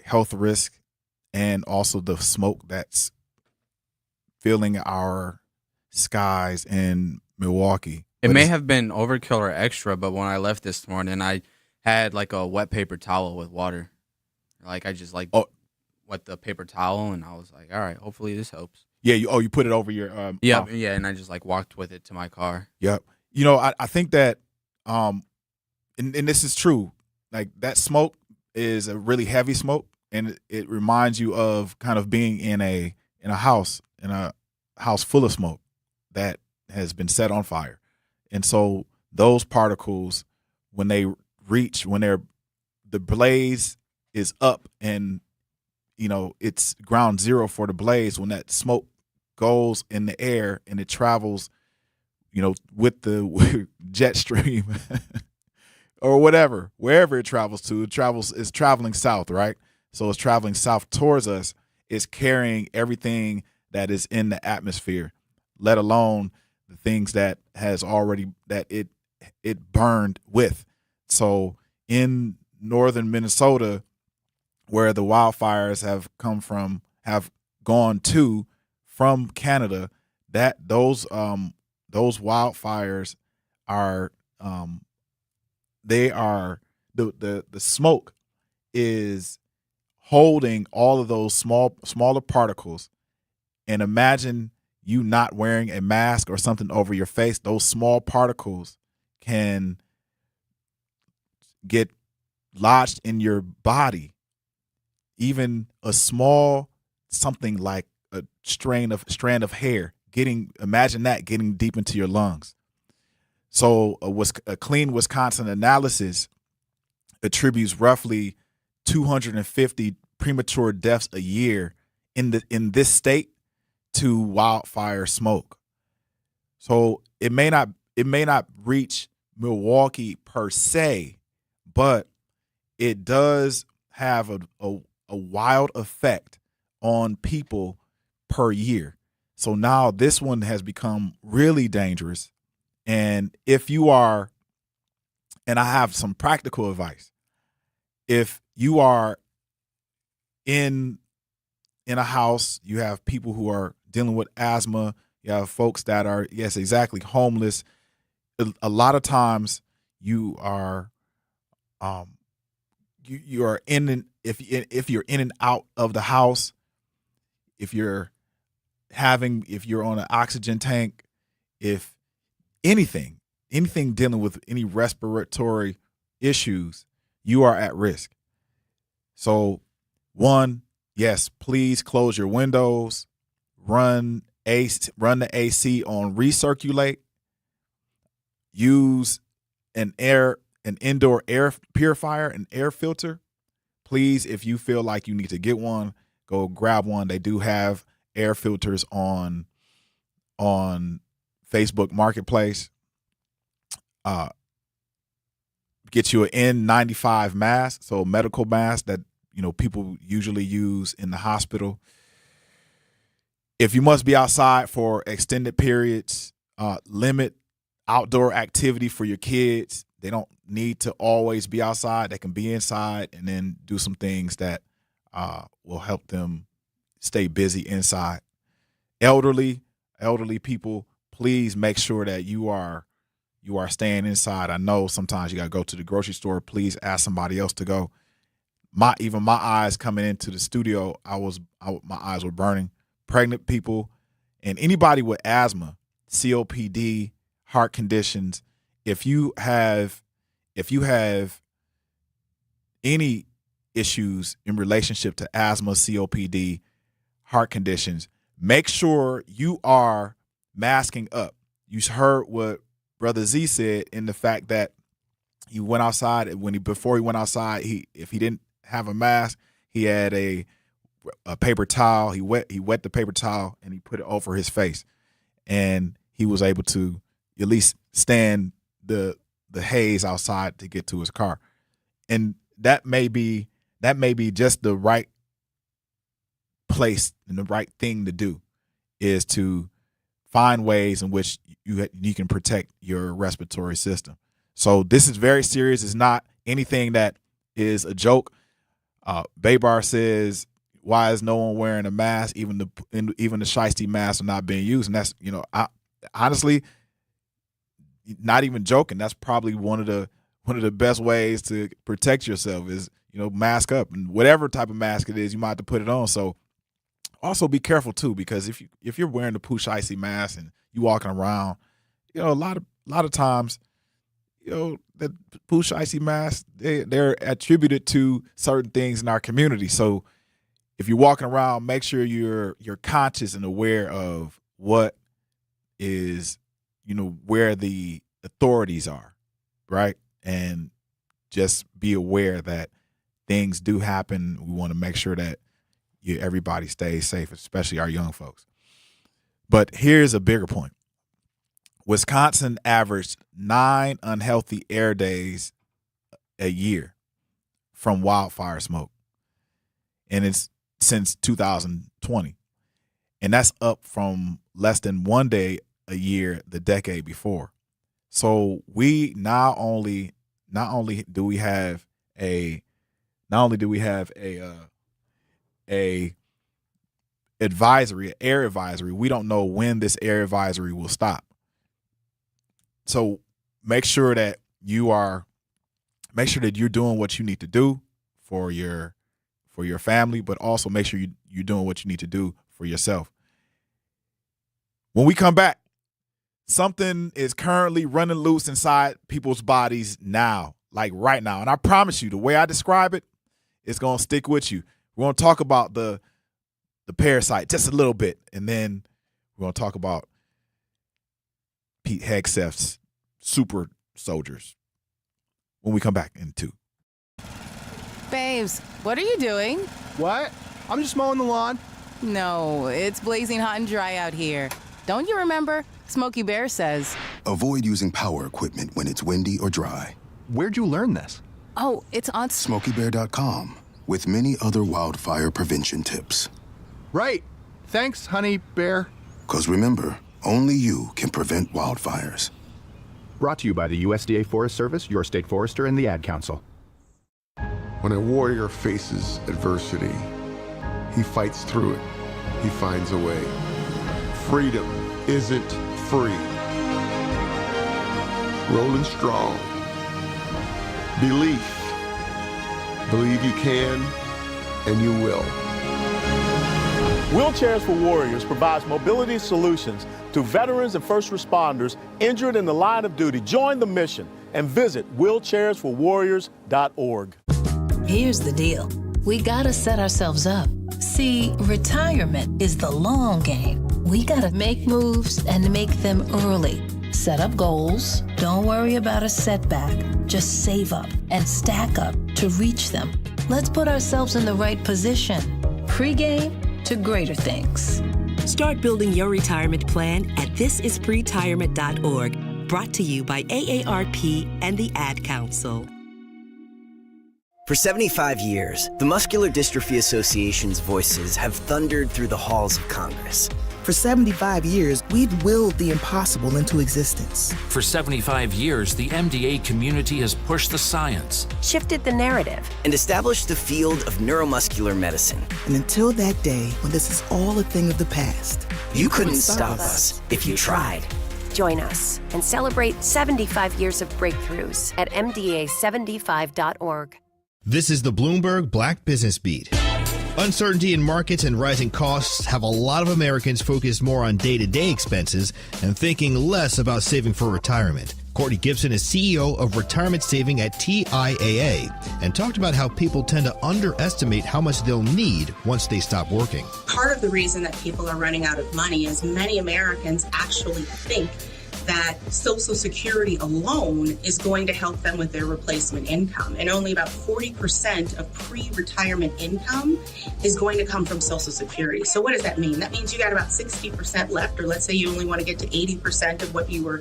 health risk and also the smoke that's filling our skies in Milwaukee. It may have been overkill or extra, but when I left this morning, I had like a wet paper towel with water. Like I just wet the paper towel, and I was like, all right, hopefully this helps. Yeah, you put it over your yeah, and I just walked with it to my car. Yep. I think that and this is true. Like that smoke is a really heavy smoke, and it reminds you of kind of being in a house full of smoke that has been set on fire. And so those particles, when the blaze is up and it's ground zero for the blaze, when that smoke goes in the air and it travels with the jet stream or wherever it travels to, it's traveling south, right? So it's traveling south towards us. It's carrying everything that is in the atmosphere, let alone the things that it burned with. So in northern Minnesota, where the wildfires have gone to from Canada, that those wildfires are the smoke is holding all of those smaller particles. And imagine you not wearing a mask or something over your face. Those small particles can get lodged in your body, even a small something like a strand of hair, imagine that getting deep into your lungs. So a clean Wisconsin analysis attributes roughly 250 premature deaths a year in this state to wildfire smoke. So it may not reach Milwaukee per se, but it does have a wild effect on people per year. So now this one has become really dangerous. And if you are, and I have some practical advice, if you are in a house, you have people who are dealing with asthma, you have folks that are, yes, exactly, homeless. A lot of times you are you are if you're in and out of the house, if you're on an oxygen tank, if anything dealing with any respiratory issues, you are at risk. So one, yes, please close your windows, run the AC on recirculate, use an indoor air purifier, an air filter. Please, if you feel like you need to get one, go grab one. They do have air filters on Facebook Marketplace. Get you an N95 mask, so a medical mask that people usually use in the hospital. If you must be outside for extended periods, limit outdoor activity for your kids. They don't need to always be outside. They can be inside and then do some things that will help them stay busy inside. Elderly people, please make sure that you are staying inside. I know sometimes you got to go to the grocery store. Please ask somebody else to go. My eyes coming into the studio, my eyes were burning. Pregnant people and anybody with asthma, COPD, heart conditions. If you have any issues in relationship to asthma, COPD, heart conditions, make sure you are masking up. You heard what Brother Z said in the fact that he went outside, and before he went outside, if he didn't have a mask, he had a paper towel. He wet the paper towel and he put it over his face, and he was able to at least stand the haze outside to get to his car. And that may be just the right place and the right thing to do, is to find ways in which you can protect your respiratory system. So this is very serious. It's not anything that is a joke. Baybar says, why is no one wearing a mask? Even the shiesty masks are not being used. And that's, honestly, not even joking. That's probably one of the best ways to protect yourself is, mask up, and whatever type of mask it is, you might have to put it on. So also be careful too, because if you're wearing the pooch icy mask and you walking around, a lot of times, that pooch icy mask, they're attributed to certain things in our community. So if you're walking around, make sure you're conscious and aware of what is, where the authorities are, right? And just be aware that things do happen. We want to make sure that everybody stays safe, especially our young folks. But here's a bigger point. Wisconsin averaged 9 unhealthy air days a year from wildfire smoke. And it's since 2020. And that's up from less than 1 day a year the decade before. So we not only do we have a advisory, an air advisory, we don't know when this air advisory will stop. So make sure that you're doing what you need to do for your family, but also make sure you're doing what you need to do for yourself. When we come back, something is currently running loose inside people's bodies now. like right now. And I promise you, the way I describe it, it's going to stick with you. We're going to talk about the parasite just a little bit, and then we're going to talk about Pete Hegseth's super soldiers when we come back in 2. Babes, what are you doing? What? I'm just mowing the lawn. No, it's blazing hot and dry out here. Don't you remember? Smokey Bear says. Avoid using power equipment when it's windy or dry. Where'd you learn this? Oh, it's on SmokeyBear.com with many other wildfire prevention tips. Right. Thanks, honey bear. 'Cause remember, only you can prevent wildfires. Brought to you by the USDA Forest Service, your state forester, and the Ad Council. When a warrior faces adversity, he fights through it. He finds a way. Freedom isn't free. Rolling strong. Belief. Believe you can, and you will. Wheelchairs for Warriors provides mobility solutions to veterans and first responders injured in the line of duty. Join the mission and visit wheelchairsforwarriors.org. Here's the deal. We gotta set ourselves up. See, retirement is the long game. We gotta make moves and make them early. Set up goals. Don't worry about a setback. Just save up and stack up to reach them. Let's put ourselves in the right position. Pre-game to greater things. Start building your retirement plan at thisispretirement.org. Brought to you by AARP and the Ad Council. For 75 years, the Muscular Dystrophy Association's voices have thundered through the halls of Congress. For 75 years, we've willed the impossible into existence. For 75 years, the MDA community has pushed the science, shifted the narrative, and established the field of neuromuscular medicine. And until that day, when this is all a thing of the past, you couldn't stop us if you tried. Join us and celebrate 75 years of breakthroughs at MDA75.org. This is the Bloomberg Black Business Beat. Uncertainty in markets and rising costs have a lot of Americans focused more on day-to-day expenses and thinking less about saving for retirement. Courtney Gibson is CEO of Retirement Saving at TIAA and talked about how people tend to underestimate how much they'll need once they stop working. Part of the reason that people are running out of money is many Americans actually think that Social Security alone is going to help them with their replacement income. And only about 40% of pre-retirement income is going to come from Social Security. So what does that mean? That means you got about 60% left, or let's say you only want to get to 80% of what you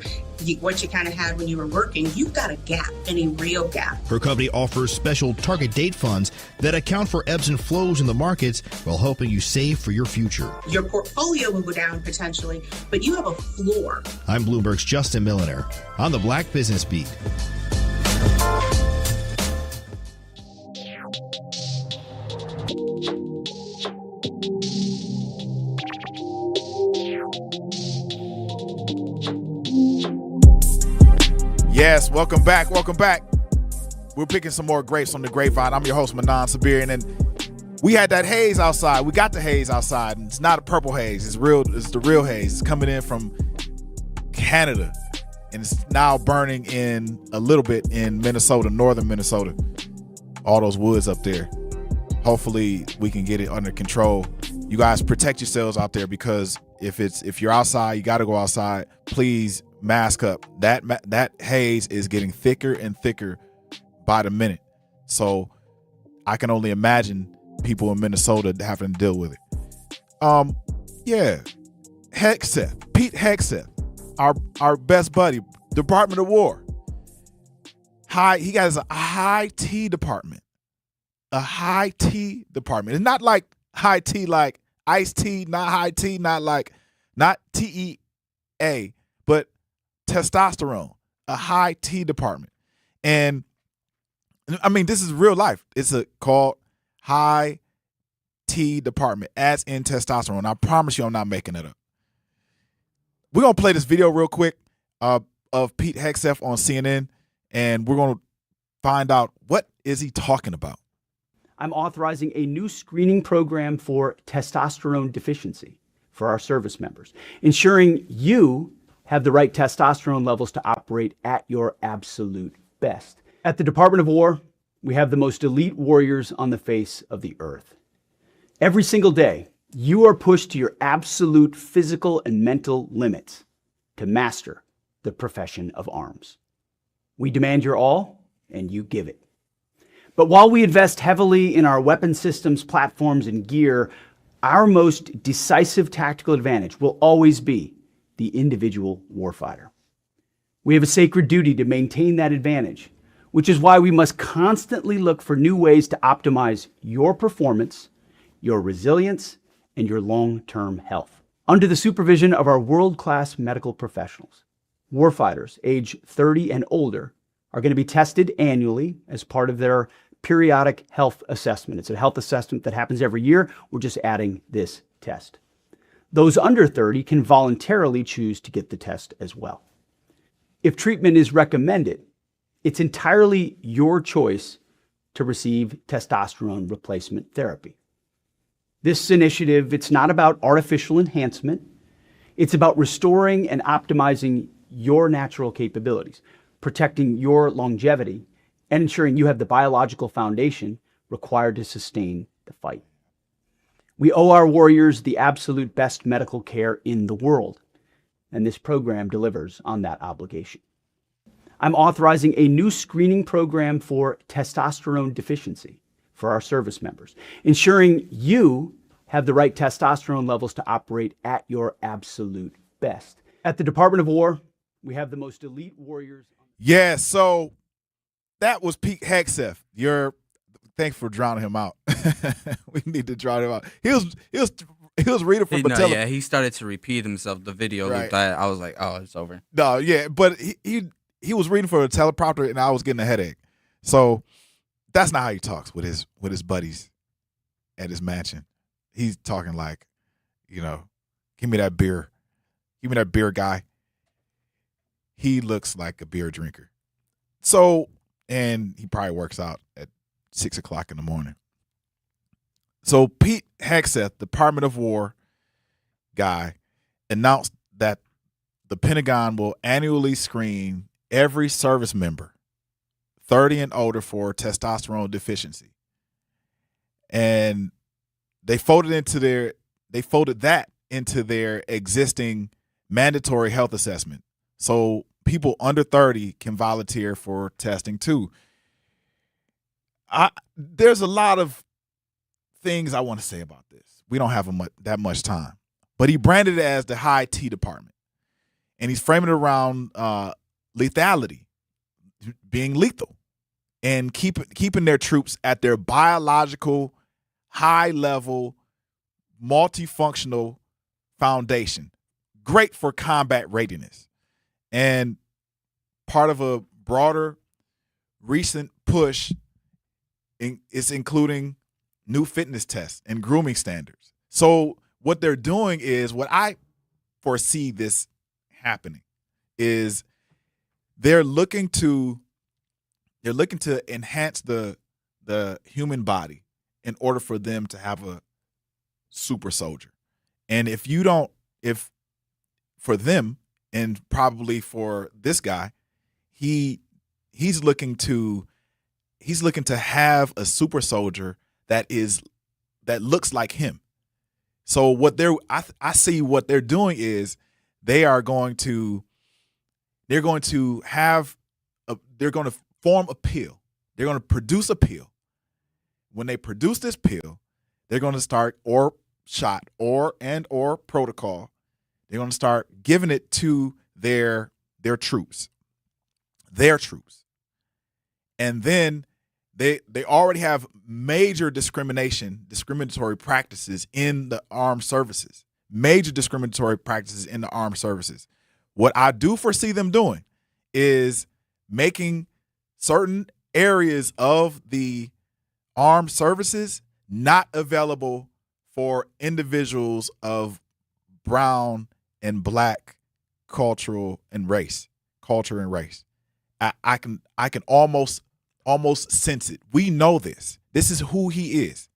kind of had when you were working. You've got a gap, and a real gap. Her company offers special target date funds that account for ebbs and flows in the markets while helping you save for your future. Your portfolio will go down potentially, but you have a floor. I'm Bloomberg's Justin Milliner on the Black Business Beat. Yes, welcome back. Welcome back. We're picking some more grapes on the Grapevine. I'm your host, Manan Sabirian, and we had that haze outside. We got the haze outside, and it's not a purple haze. It's real. It's the real haze. It's coming in from Canada, and it's now burning in a little bit in Minnesota, northern Minnesota. All those woods up there. Hopefully, we can get it under control. You guys protect yourselves out there, because if you're outside, you got to go outside. Please mask up. That haze is getting thicker and thicker by the minute. So I can only imagine people in Minnesota having to deal with it. Yeah. Hegseth, Pete Hegseth, our best buddy, Department of War. He has a high T department. A high T department. It's not like high T like iced tea, not high T, not TEA, but testosterone, a high T department. And I mean, this is real life. It's called high T department, as in testosterone. I promise you I'm not making it up. We're going to play this video real quick of Pete Hegseth on CNN, and we're going to find out what is he talking about. I'm authorizing a new screening program for testosterone deficiency for our service members, ensuring you have the right testosterone levels to operate at your absolute best. At the Department of War, we have the most elite warriors on the face of the earth. Every single day, you are pushed to your absolute physical and mental limits to master the profession of arms. We demand your all, and you give it. But while we invest heavily in our weapon systems, platforms, and gear, our most decisive tactical advantage will always be the individual warfighter. We have a sacred duty to maintain that advantage, which is why we must constantly look for new ways to optimize your performance, your resilience, and your long-term health. Under the supervision of our world-class medical professionals, warfighters age 30 and older are going to be tested annually as part of their periodic health assessment. It's a health assessment that happens every year. We're just adding this test. Those under 30 can voluntarily choose to get the test as well. If treatment is recommended, it's entirely your choice to receive testosterone replacement therapy. This initiative, it's not about artificial enhancement. It's about restoring and optimizing your natural capabilities, protecting your longevity, and ensuring you have the biological foundation required to sustain the fight. We owe our warriors the absolute best medical care in the world, and this program delivers on that obligation. I'm authorizing a new screening program for testosterone deficiency for our service members, ensuring you have the right testosterone levels to operate at your absolute best. At the Department of War, we have the most elite warriors. Yeah, so that was Pete Hegseth. Thanks for drowning him out. We need to drown him out. He was reading from Batilla. Yeah, he started to repeat himself. The video looked at. I was like, oh, it's over. No, yeah, but he was reading for a teleprompter, and I was getting a headache. So that's not how he talks with his buddies at his mansion. He's talking like, give me that beer. Give me that beer, guy. He looks like a beer drinker. So, and he probably works out at 6 o'clock in the morning. So Pete Hegseth, Department of War guy, announced that the Pentagon will annually screen every service member 30 and older for testosterone deficiency. And they folded that into their existing mandatory health assessment. So people under 30 can volunteer for testing too. There's a lot of things I want to say about this. We don't have that much time. But he branded it as the high T department. And he's framing it around lethality, being lethal, and keeping their troops at their biological, high-level, multifunctional foundation. Great for combat readiness. And part of a broader recent push is including new fitness tests and grooming standards. So what they're doing is, what I foresee this happening is they're looking to enhance the human body in order for them to have a super soldier. And if for them, and probably for this guy, he's looking to have a super soldier that looks like him. So I see what they're doing is they're going to form a pill. They're going to produce a pill. When they produce this pill, they're going to start, or shot or protocol. They're going to start giving it to their troops. And then they already have major discriminatory practices in the armed services. What I do foresee them doing is making certain areas of the armed services not available for individuals of brown and black culture and race. I can almost sense it. We know this. This is who he is.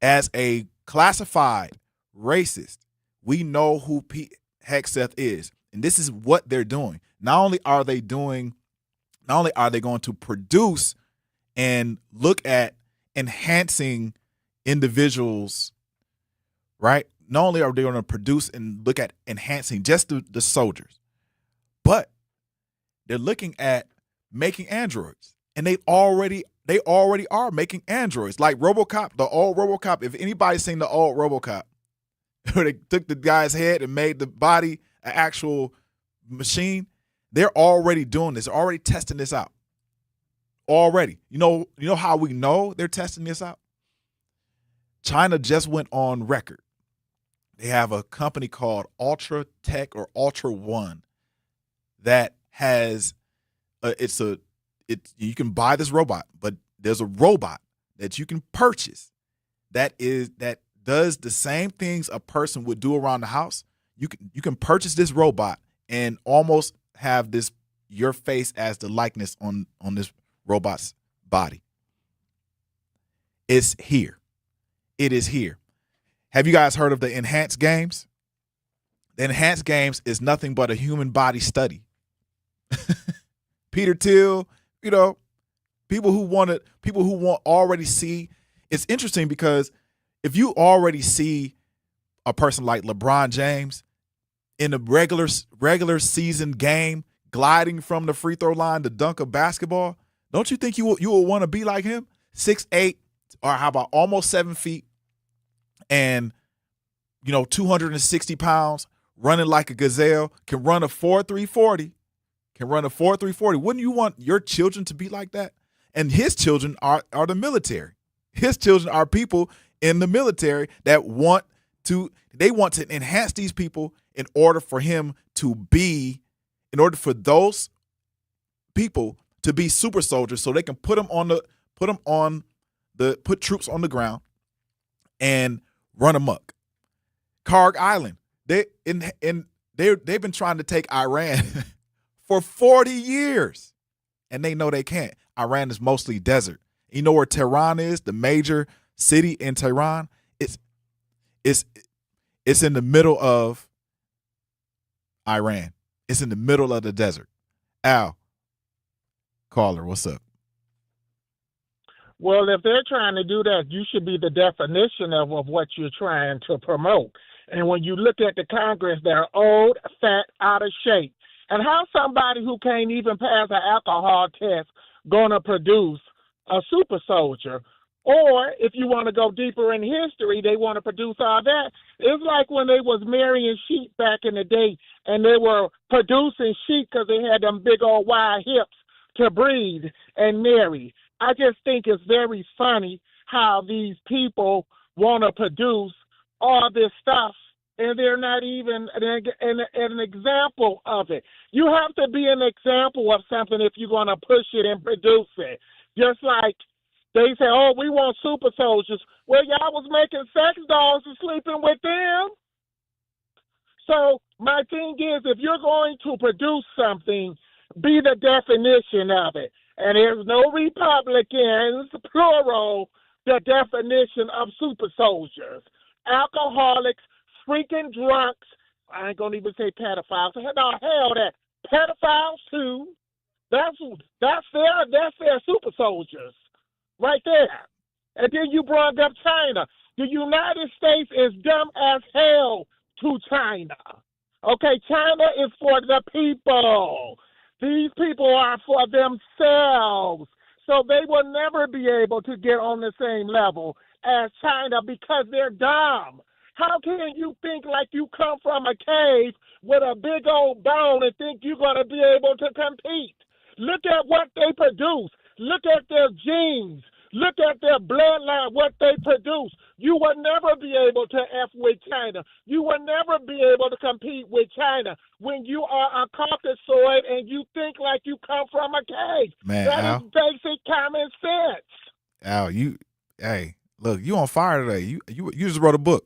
As a classified racist, we know who Pete Hegseth is. And this is what they're doing. Not only are they doing not only are they going to produce and look at enhancing individuals, right? Not only are they going to produce and look at enhancing just the soldiers, but they're looking at making androids. And they already are making androids. Like RoboCop, the old RoboCop. If anybody's seen the old RoboCop, where they took the guy's head and made the body an actual machine, they're already doing this. They're already testing this out. Already. You know how we know they're testing this out? China just went on record. They have a company called Ultra Tech or Ultra One that has you can buy this robot, but there's a robot that you can purchase that does the same things a person would do around the house. You can purchase this robot and almost have your face as the likeness on this robot's body. It's here. It is here. Have you guys heard of the enhanced games? The enhanced games is nothing but a human body study. Peter Thiel, people who want already see. It's interesting because if you already see a person like LeBron James in a regular season game gliding from the free throw line to dunk a basketball, don't you think you will want to be like him? 6'8", or how about almost 7 feet, and 260 pounds, running like a gazelle, can run a 4.340. Wouldn't you want your children to be like that? And his children are the military. His children are people in the military that want to enhance these people in order for those people to be super soldiers, so they can put troops on the ground and run amok. Karg Island, they've been trying to take Iran for 40 years, and they know they can't. Iran is mostly desert. You know where Tehran is, the major city in Tehran? It's in the middle of Iran. It's in the middle of the desert. Al, caller, what's up? Well, if they're trying to do that, you should be the definition of what you're trying to promote. And when you look at the Congress, they're old, fat, out of shape. And how somebody who can't even pass an alcohol test going to produce a super soldier? Or if you want to go deeper in history, they want to produce all that. It's like when they was marrying sheep back in the day, and they were producing sheep because they had them big old wide hips to breed and marry. I just think it's very funny how these people want to produce all this stuff, and they're not even an example of it. You have to be an example of something if you're going to push it and produce it. Just like they say, oh, we want super soldiers. Well, y'all was making sex dolls and sleeping with them. So my thing is, if you're going to produce something, be the definition of it. And there's no Republicans, plural, the definition of super soldiers. Alcoholics, freaking drunks. I ain't gonna even say pedophiles. No, hell that. Pedophiles too. That's their super soldiers. Right there. And then you brought up China. The United States is dumb as hell to China. Okay, China is for the people. These people are for themselves. So they will never be able to get on the same level as China because they're dumb. How can you think like you come from a cave with a big old bone and think you're going to be able to compete? Look at what they produce. Look at their genes. Look at their bloodline, what they produce. You will never be able to F with China. You will never be able to compete with China when you are a Caucasoid and you think like you come from a cave. Man, that Al, is basic common sense. Al, hey, look, you on fire today. You just wrote a book.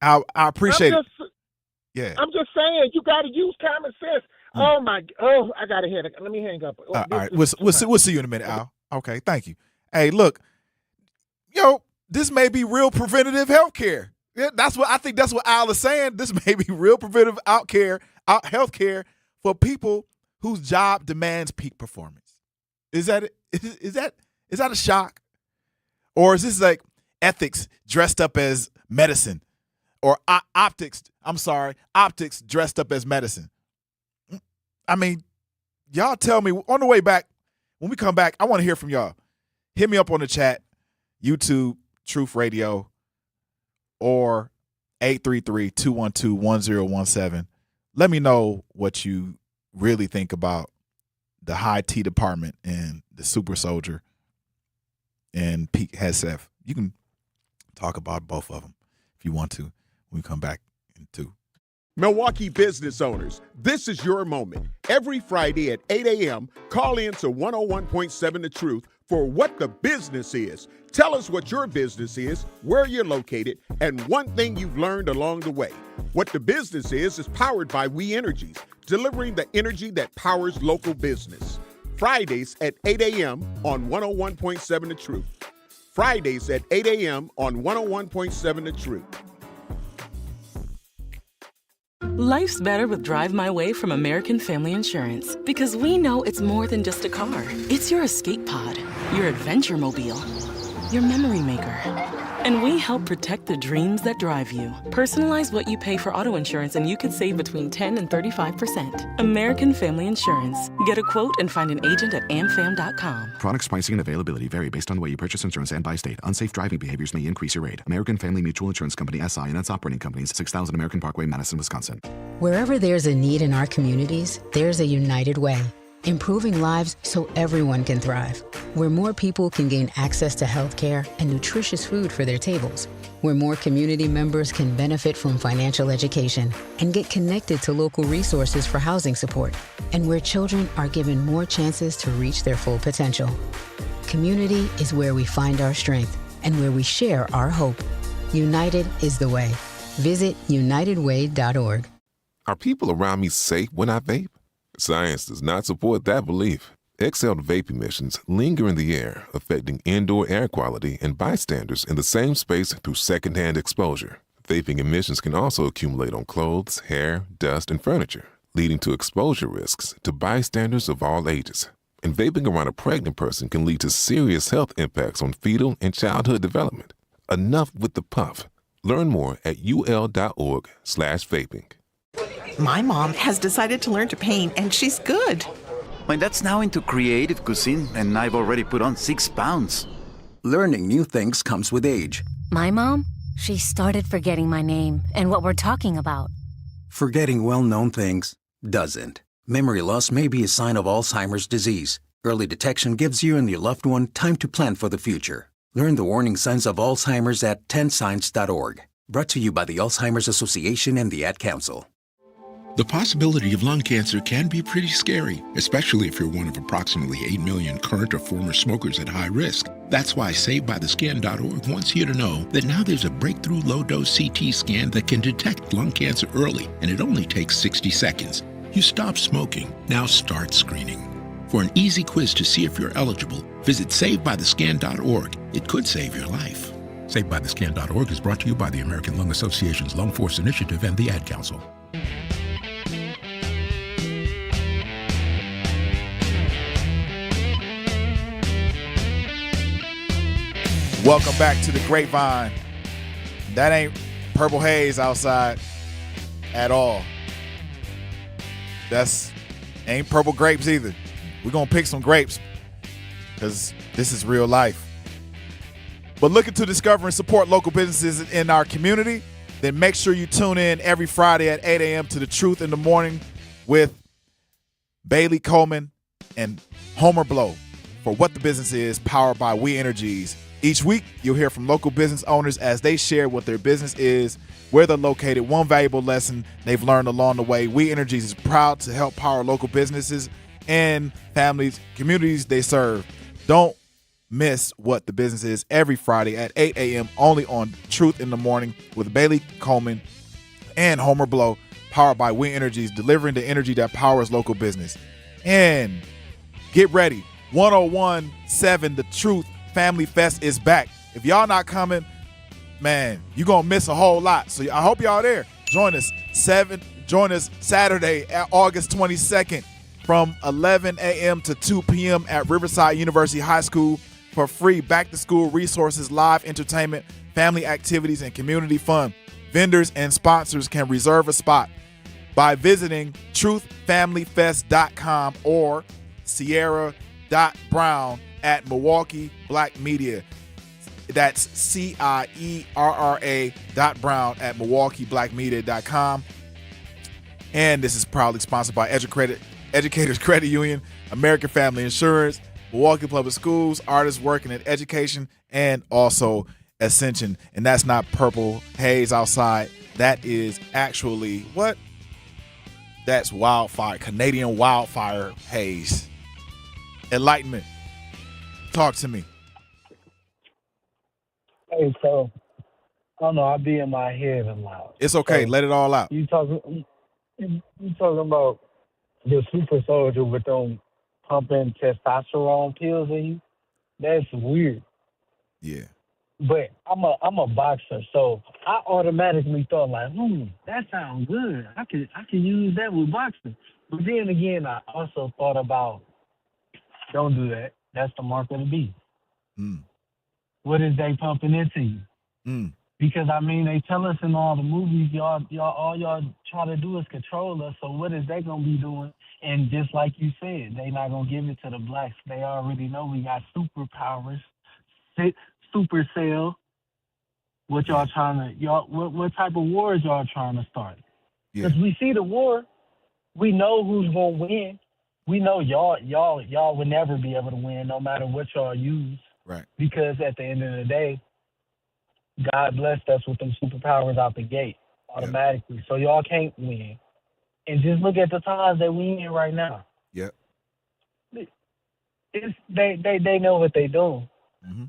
I appreciate it. Yeah. I'm just saying, you got to use common sense. I got to hit it. Let me hang up. All right, we'll see you in a minute, Al. Okay, thank you. Hey, look, this may be real preventative health care. Yeah, that's what Al is saying. This may be real preventative health care for people whose job demands peak performance. Is that a shock? Or is this like ethics dressed up as medicine? Or optics dressed up as medicine? I mean, y'all tell me on the way back, when we come back, I want to hear from y'all. Hit me up on the chat, YouTube, Truth Radio, or 833-212-1017. Let me know what you really think about the high T department and the super soldier and Pete Hegseth. You can talk about both of them if you want to when we come back in 2. Milwaukee business owners, this is your moment. Every Friday at 8 a.m., call in to 101.7 The Truth for What the Business Is. Tell us what your business is, where you're located, and one thing you've learned along the way. What the Business is powered by We Energies, delivering the energy that powers local business. Fridays at 8 a.m. on 101.7 The Truth. Fridays at 8 a.m. on 101.7 The Truth. Life's better with Drive My Way from American Family Insurance, because we know it's more than just a car. It's your escape pod, your adventure mobile, your memory maker. And we help protect the dreams that drive you. Personalize what you pay for auto insurance and you could save between 10 and 35%. American Family Insurance. Get a quote and find an agent at amfam.com. Products pricing and availability vary based on the way you purchase insurance and by state. Unsafe driving behaviors may increase your rate. American Family Mutual Insurance Company, SI, and its operating companies, 6000 American Parkway, Madison, Wisconsin. Wherever there's a need in our communities, there's a united way. Improving lives so everyone can thrive. Where more people can gain access to healthcare and nutritious food for their tables. Where more community members can benefit from financial education and get connected to local resources for housing support. And where children are given more chances to reach their full potential. Community is where we find our strength and where we share our hope. United is the way. Visit unitedway.org. Are people around me safe when I vape? Science does not support that belief. Exhaled vape emissions linger in the air, affecting indoor air quality and bystanders in the same space through secondhand exposure. Vaping emissions can also accumulate on clothes, hair, dust, and furniture, leading to exposure risks to bystanders of all ages. And vaping around a pregnant person can lead to serious health impacts on fetal and childhood development. Enough with the puff. Learn more at ul.org/vaping. My mom has decided to learn to paint, and she's good. My dad's now into creative cuisine, and I've already put on 6 pounds. Learning new things comes with age. My mom, she started forgetting my name and what we're talking about. Forgetting well-known things doesn't. Memory loss may be a sign of Alzheimer's disease. Early detection gives you and your loved one time to plan for the future. Learn the warning signs of Alzheimer's at 10signs.org. Brought to you by the Alzheimer's Association and the Ad Council. The possibility of lung cancer can be pretty scary, especially if you're one of approximately 8 million current or former smokers at high risk. That's why SaveByTheScan.org wants you to know that now there's a breakthrough low-dose CT scan that can detect lung cancer early, and it only takes 60 seconds. You stop smoking, now start screening. For an easy quiz to see if you're eligible, visit SaveByTheScan.org. It could save your life. SaveByTheScan.org is brought to you by the American Lung Association's Lung Force Initiative and the Ad Council. Welcome back to the Grapevine. That ain't purple haze outside at all. That's ain't purple grapes either. We're going to pick some grapes because this is real life. But looking to discover and support local businesses in our community, then make sure you tune in every Friday at 8 a.m. to The Truth in the Morning with Bailey Coleman and Homer Blow for What the Business Is, powered by We Energies. Each week, you'll hear from local business owners as they share what their business is, where they're located, one valuable lesson they've learned along the way. We Energies is proud to help power local businesses and families, communities they serve. Don't miss What the Business Is every Friday at 8 a.m. only on Truth in the Morning with Bailey Coleman and Homer Blow, powered by We Energies, delivering the energy that powers local business. And get ready, 101.7 The Truth Family Fest is back. If y'all not coming, man, you're going to miss a whole lot. So I hope y'all there. Join us Saturday, August 22nd from 11 a.m. to 2 p.m. at Riverside University High School for free back-to-school resources, live entertainment, family activities, and community fun. Vendors and sponsors can reserve a spot by visiting truthfamilyfest.com or Sierra.Brown at Milwaukee Black Media. That's CIERRA.Brown at MilwaukeeBlackMedia.com. And this is proudly sponsored by Educators Credit Union, American Family Insurance, Milwaukee Public Schools, Artists Working in Education, and also Ascension. And that's not purple haze outside. That is actually what? That's wildfire, Canadian wildfire haze. Enlightenment. Talk to me. Hey, so I don't know. I be in my head a lot. It's okay. So let it all out. You talking about the super soldier with them pumping testosterone pills in you? That's weird. Yeah. But I'm a boxer, so I automatically thought like, that sounds good. I could use that with boxing. But then again, I also thought about, don't do that. That's the mark of the beast. What is they pumping into you? Because I mean, they tell us in all the movies, y'all try to do is control us. So what is they gonna be doing? And just like you said, they not gonna give it to the blacks. They already know we got superpowers, super cell. What y'all trying to what type of wars y'all trying to start? Because we see the war, we know who's gonna win. We know y'all would never be able to win, no matter what y'all use. Right. Because at the end of the day, God blessed us with them superpowers out the gate automatically. So y'all can't win. And just look at the times that we in right now. Yep. They know what they doing,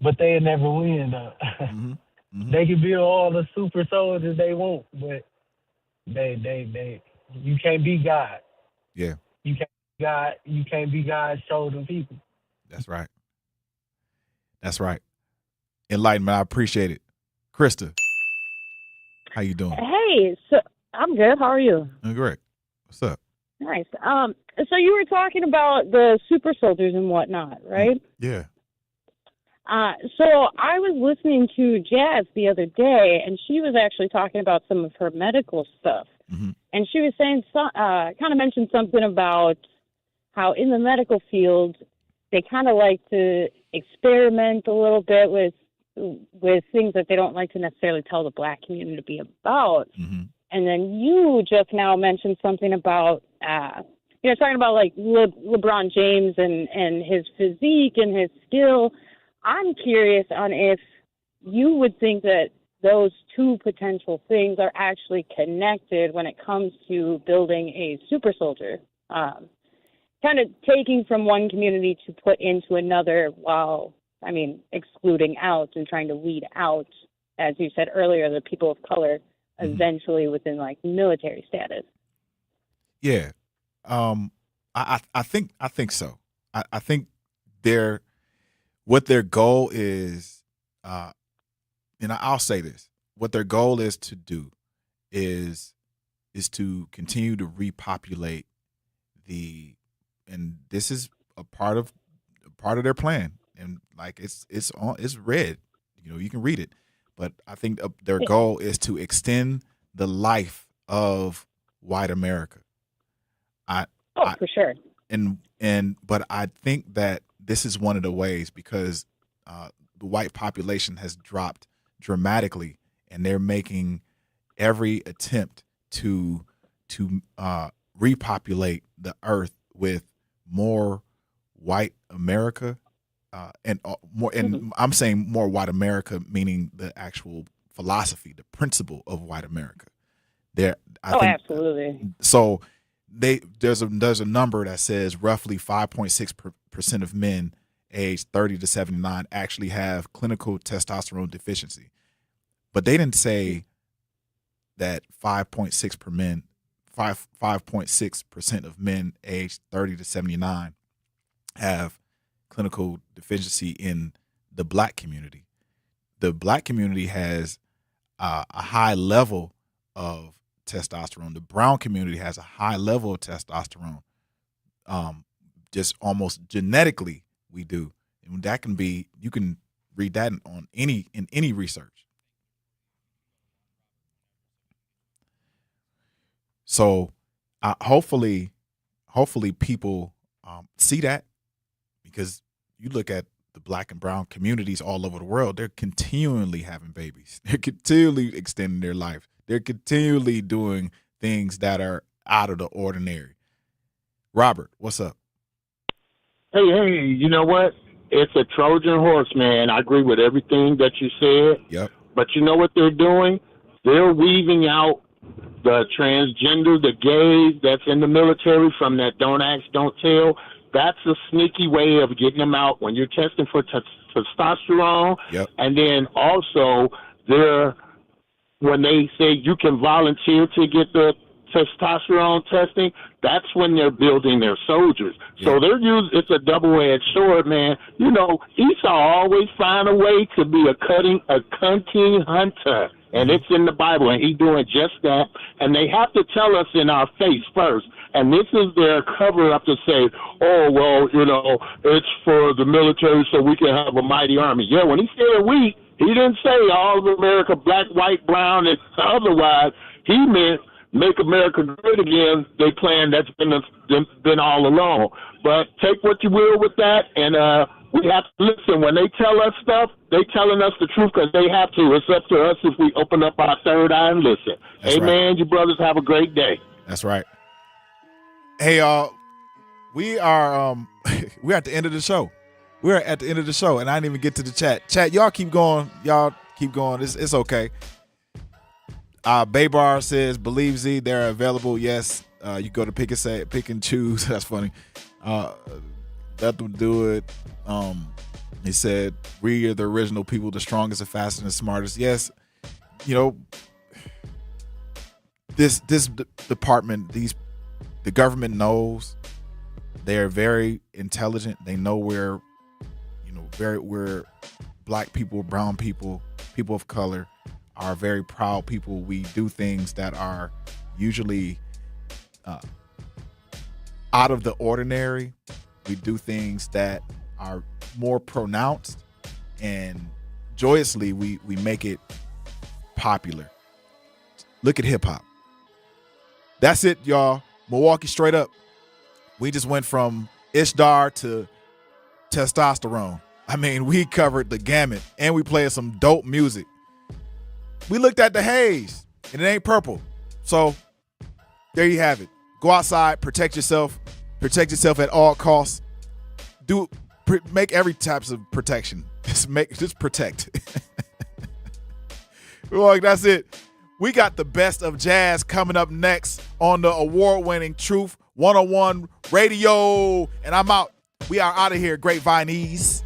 but they'll never win though. They can build all the super soldiers they want, but they you can't be God. Yeah. You can't be God's chosen people. That's right. That's right. Enlightenment, I appreciate it. Krista, how you doing? Hey, so I'm good. How are you? I'm great. What's up? Nice. So you were talking about the super soldiers and whatnot, right? Yeah. So I was listening to Jazz the other day, and she was actually talking about some of her medical stuff. And she was saying, kind of mentioned something about how in the medical field, they kind of like to experiment a little bit with things that they don't like to necessarily tell the black community to be about. And then you just now mentioned something about, talking about like LeBron James and his physique and his skill. I'm curious on if you would think that those two potential things are actually connected when it comes to building a super soldier. Kind of taking from one community to put into another while, excluding out and trying to weed out, as you said earlier, the people of color eventually within like military status. Yeah. I think so. I think what their goal is, I'll say this, what their goal is to do is to continue to repopulate and this is a part of their plan. And like it's read, you can read it, but I think their goal is to extend the life of white America. For sure. But I think that this is one of the ways, because the white population has dropped dramatically, and they're making every attempt to repopulate the earth with more white America, and more. And I'm saying more white America, meaning the actual philosophy, the principle of white America. I think, absolutely. So there's a number that says roughly 5.6% of men aged 30 to 79 actually have clinical testosterone deficiency, but they didn't say that 5.6% of men aged 30 to 79 have clinical deficiency in the black community. The black community has a high level of testosterone. The brown community has a high level of testosterone. just almost genetically we do. And that can be, you can read that in any research. So hopefully people see that, because you look at the Black and brown communities all over the world, they're continually having babies. They're continually extending their life. They're continually doing things that are out of the ordinary. Robert, what's up? Hey, you know what? It's a Trojan horse, man. I agree with everything that you said. Yep. But you know what they're doing? They're weaving out the transgender, the gays that's in the military from that don't ask, don't tell. That's a sneaky way of getting them out when you're testing for testosterone. Yep. And then also, when they say you can volunteer to get the testosterone testing, that's when they're building their soldiers. So it's a double-edged sword, man. You know, Esau always find a way to be a cunning hunter, and it's in the Bible, and he's doing just that. And they have to tell us in our face first. And this is their cover-up to say, oh, well, you know, it's for the military so we can have a mighty army. Yeah, when he said we, he didn't say all of America, black, white, brown, and otherwise. He meant make America great again. They plan that's been all along. But take what you will with that, and we have to listen. When they tell us stuff, they telling us the truth because they have to. It's up to us if we open up our third eye and listen. That's Amen. right. You brothers have a great day. That's right. Hey, y'all, we are we're at the end of the show. We're at the end of the show, and I didn't even get to the chat. Chat, y'all keep going. Y'all keep going. It's okay. Baybar says, believe Z, they're available. Yes. You go to pick and choose. That's funny. Let them do it. He said, we are the original people, the strongest, the fastest, and the smartest. Yes. You know, this department, the government knows. They're very intelligent. They know we're black people, brown people, people of color are very proud people. We do things that are usually out of the ordinary. We do things that are more pronounced, and joyously we make it popular. Look at hip hop. That's it, y'all. Milwaukee straight up. We just went from IshDARR to testosterone. I mean, we covered the gamut, and we played some dope music. We looked at the haze, and it ain't purple. So there you have it. Go outside, protect yourself at all costs. Make every types of protection. Just protect. Well, that's it. We got the best of jazz coming up next on the award-winning Truth 101 Radio, and I'm out. We are out of here, Grapevineese.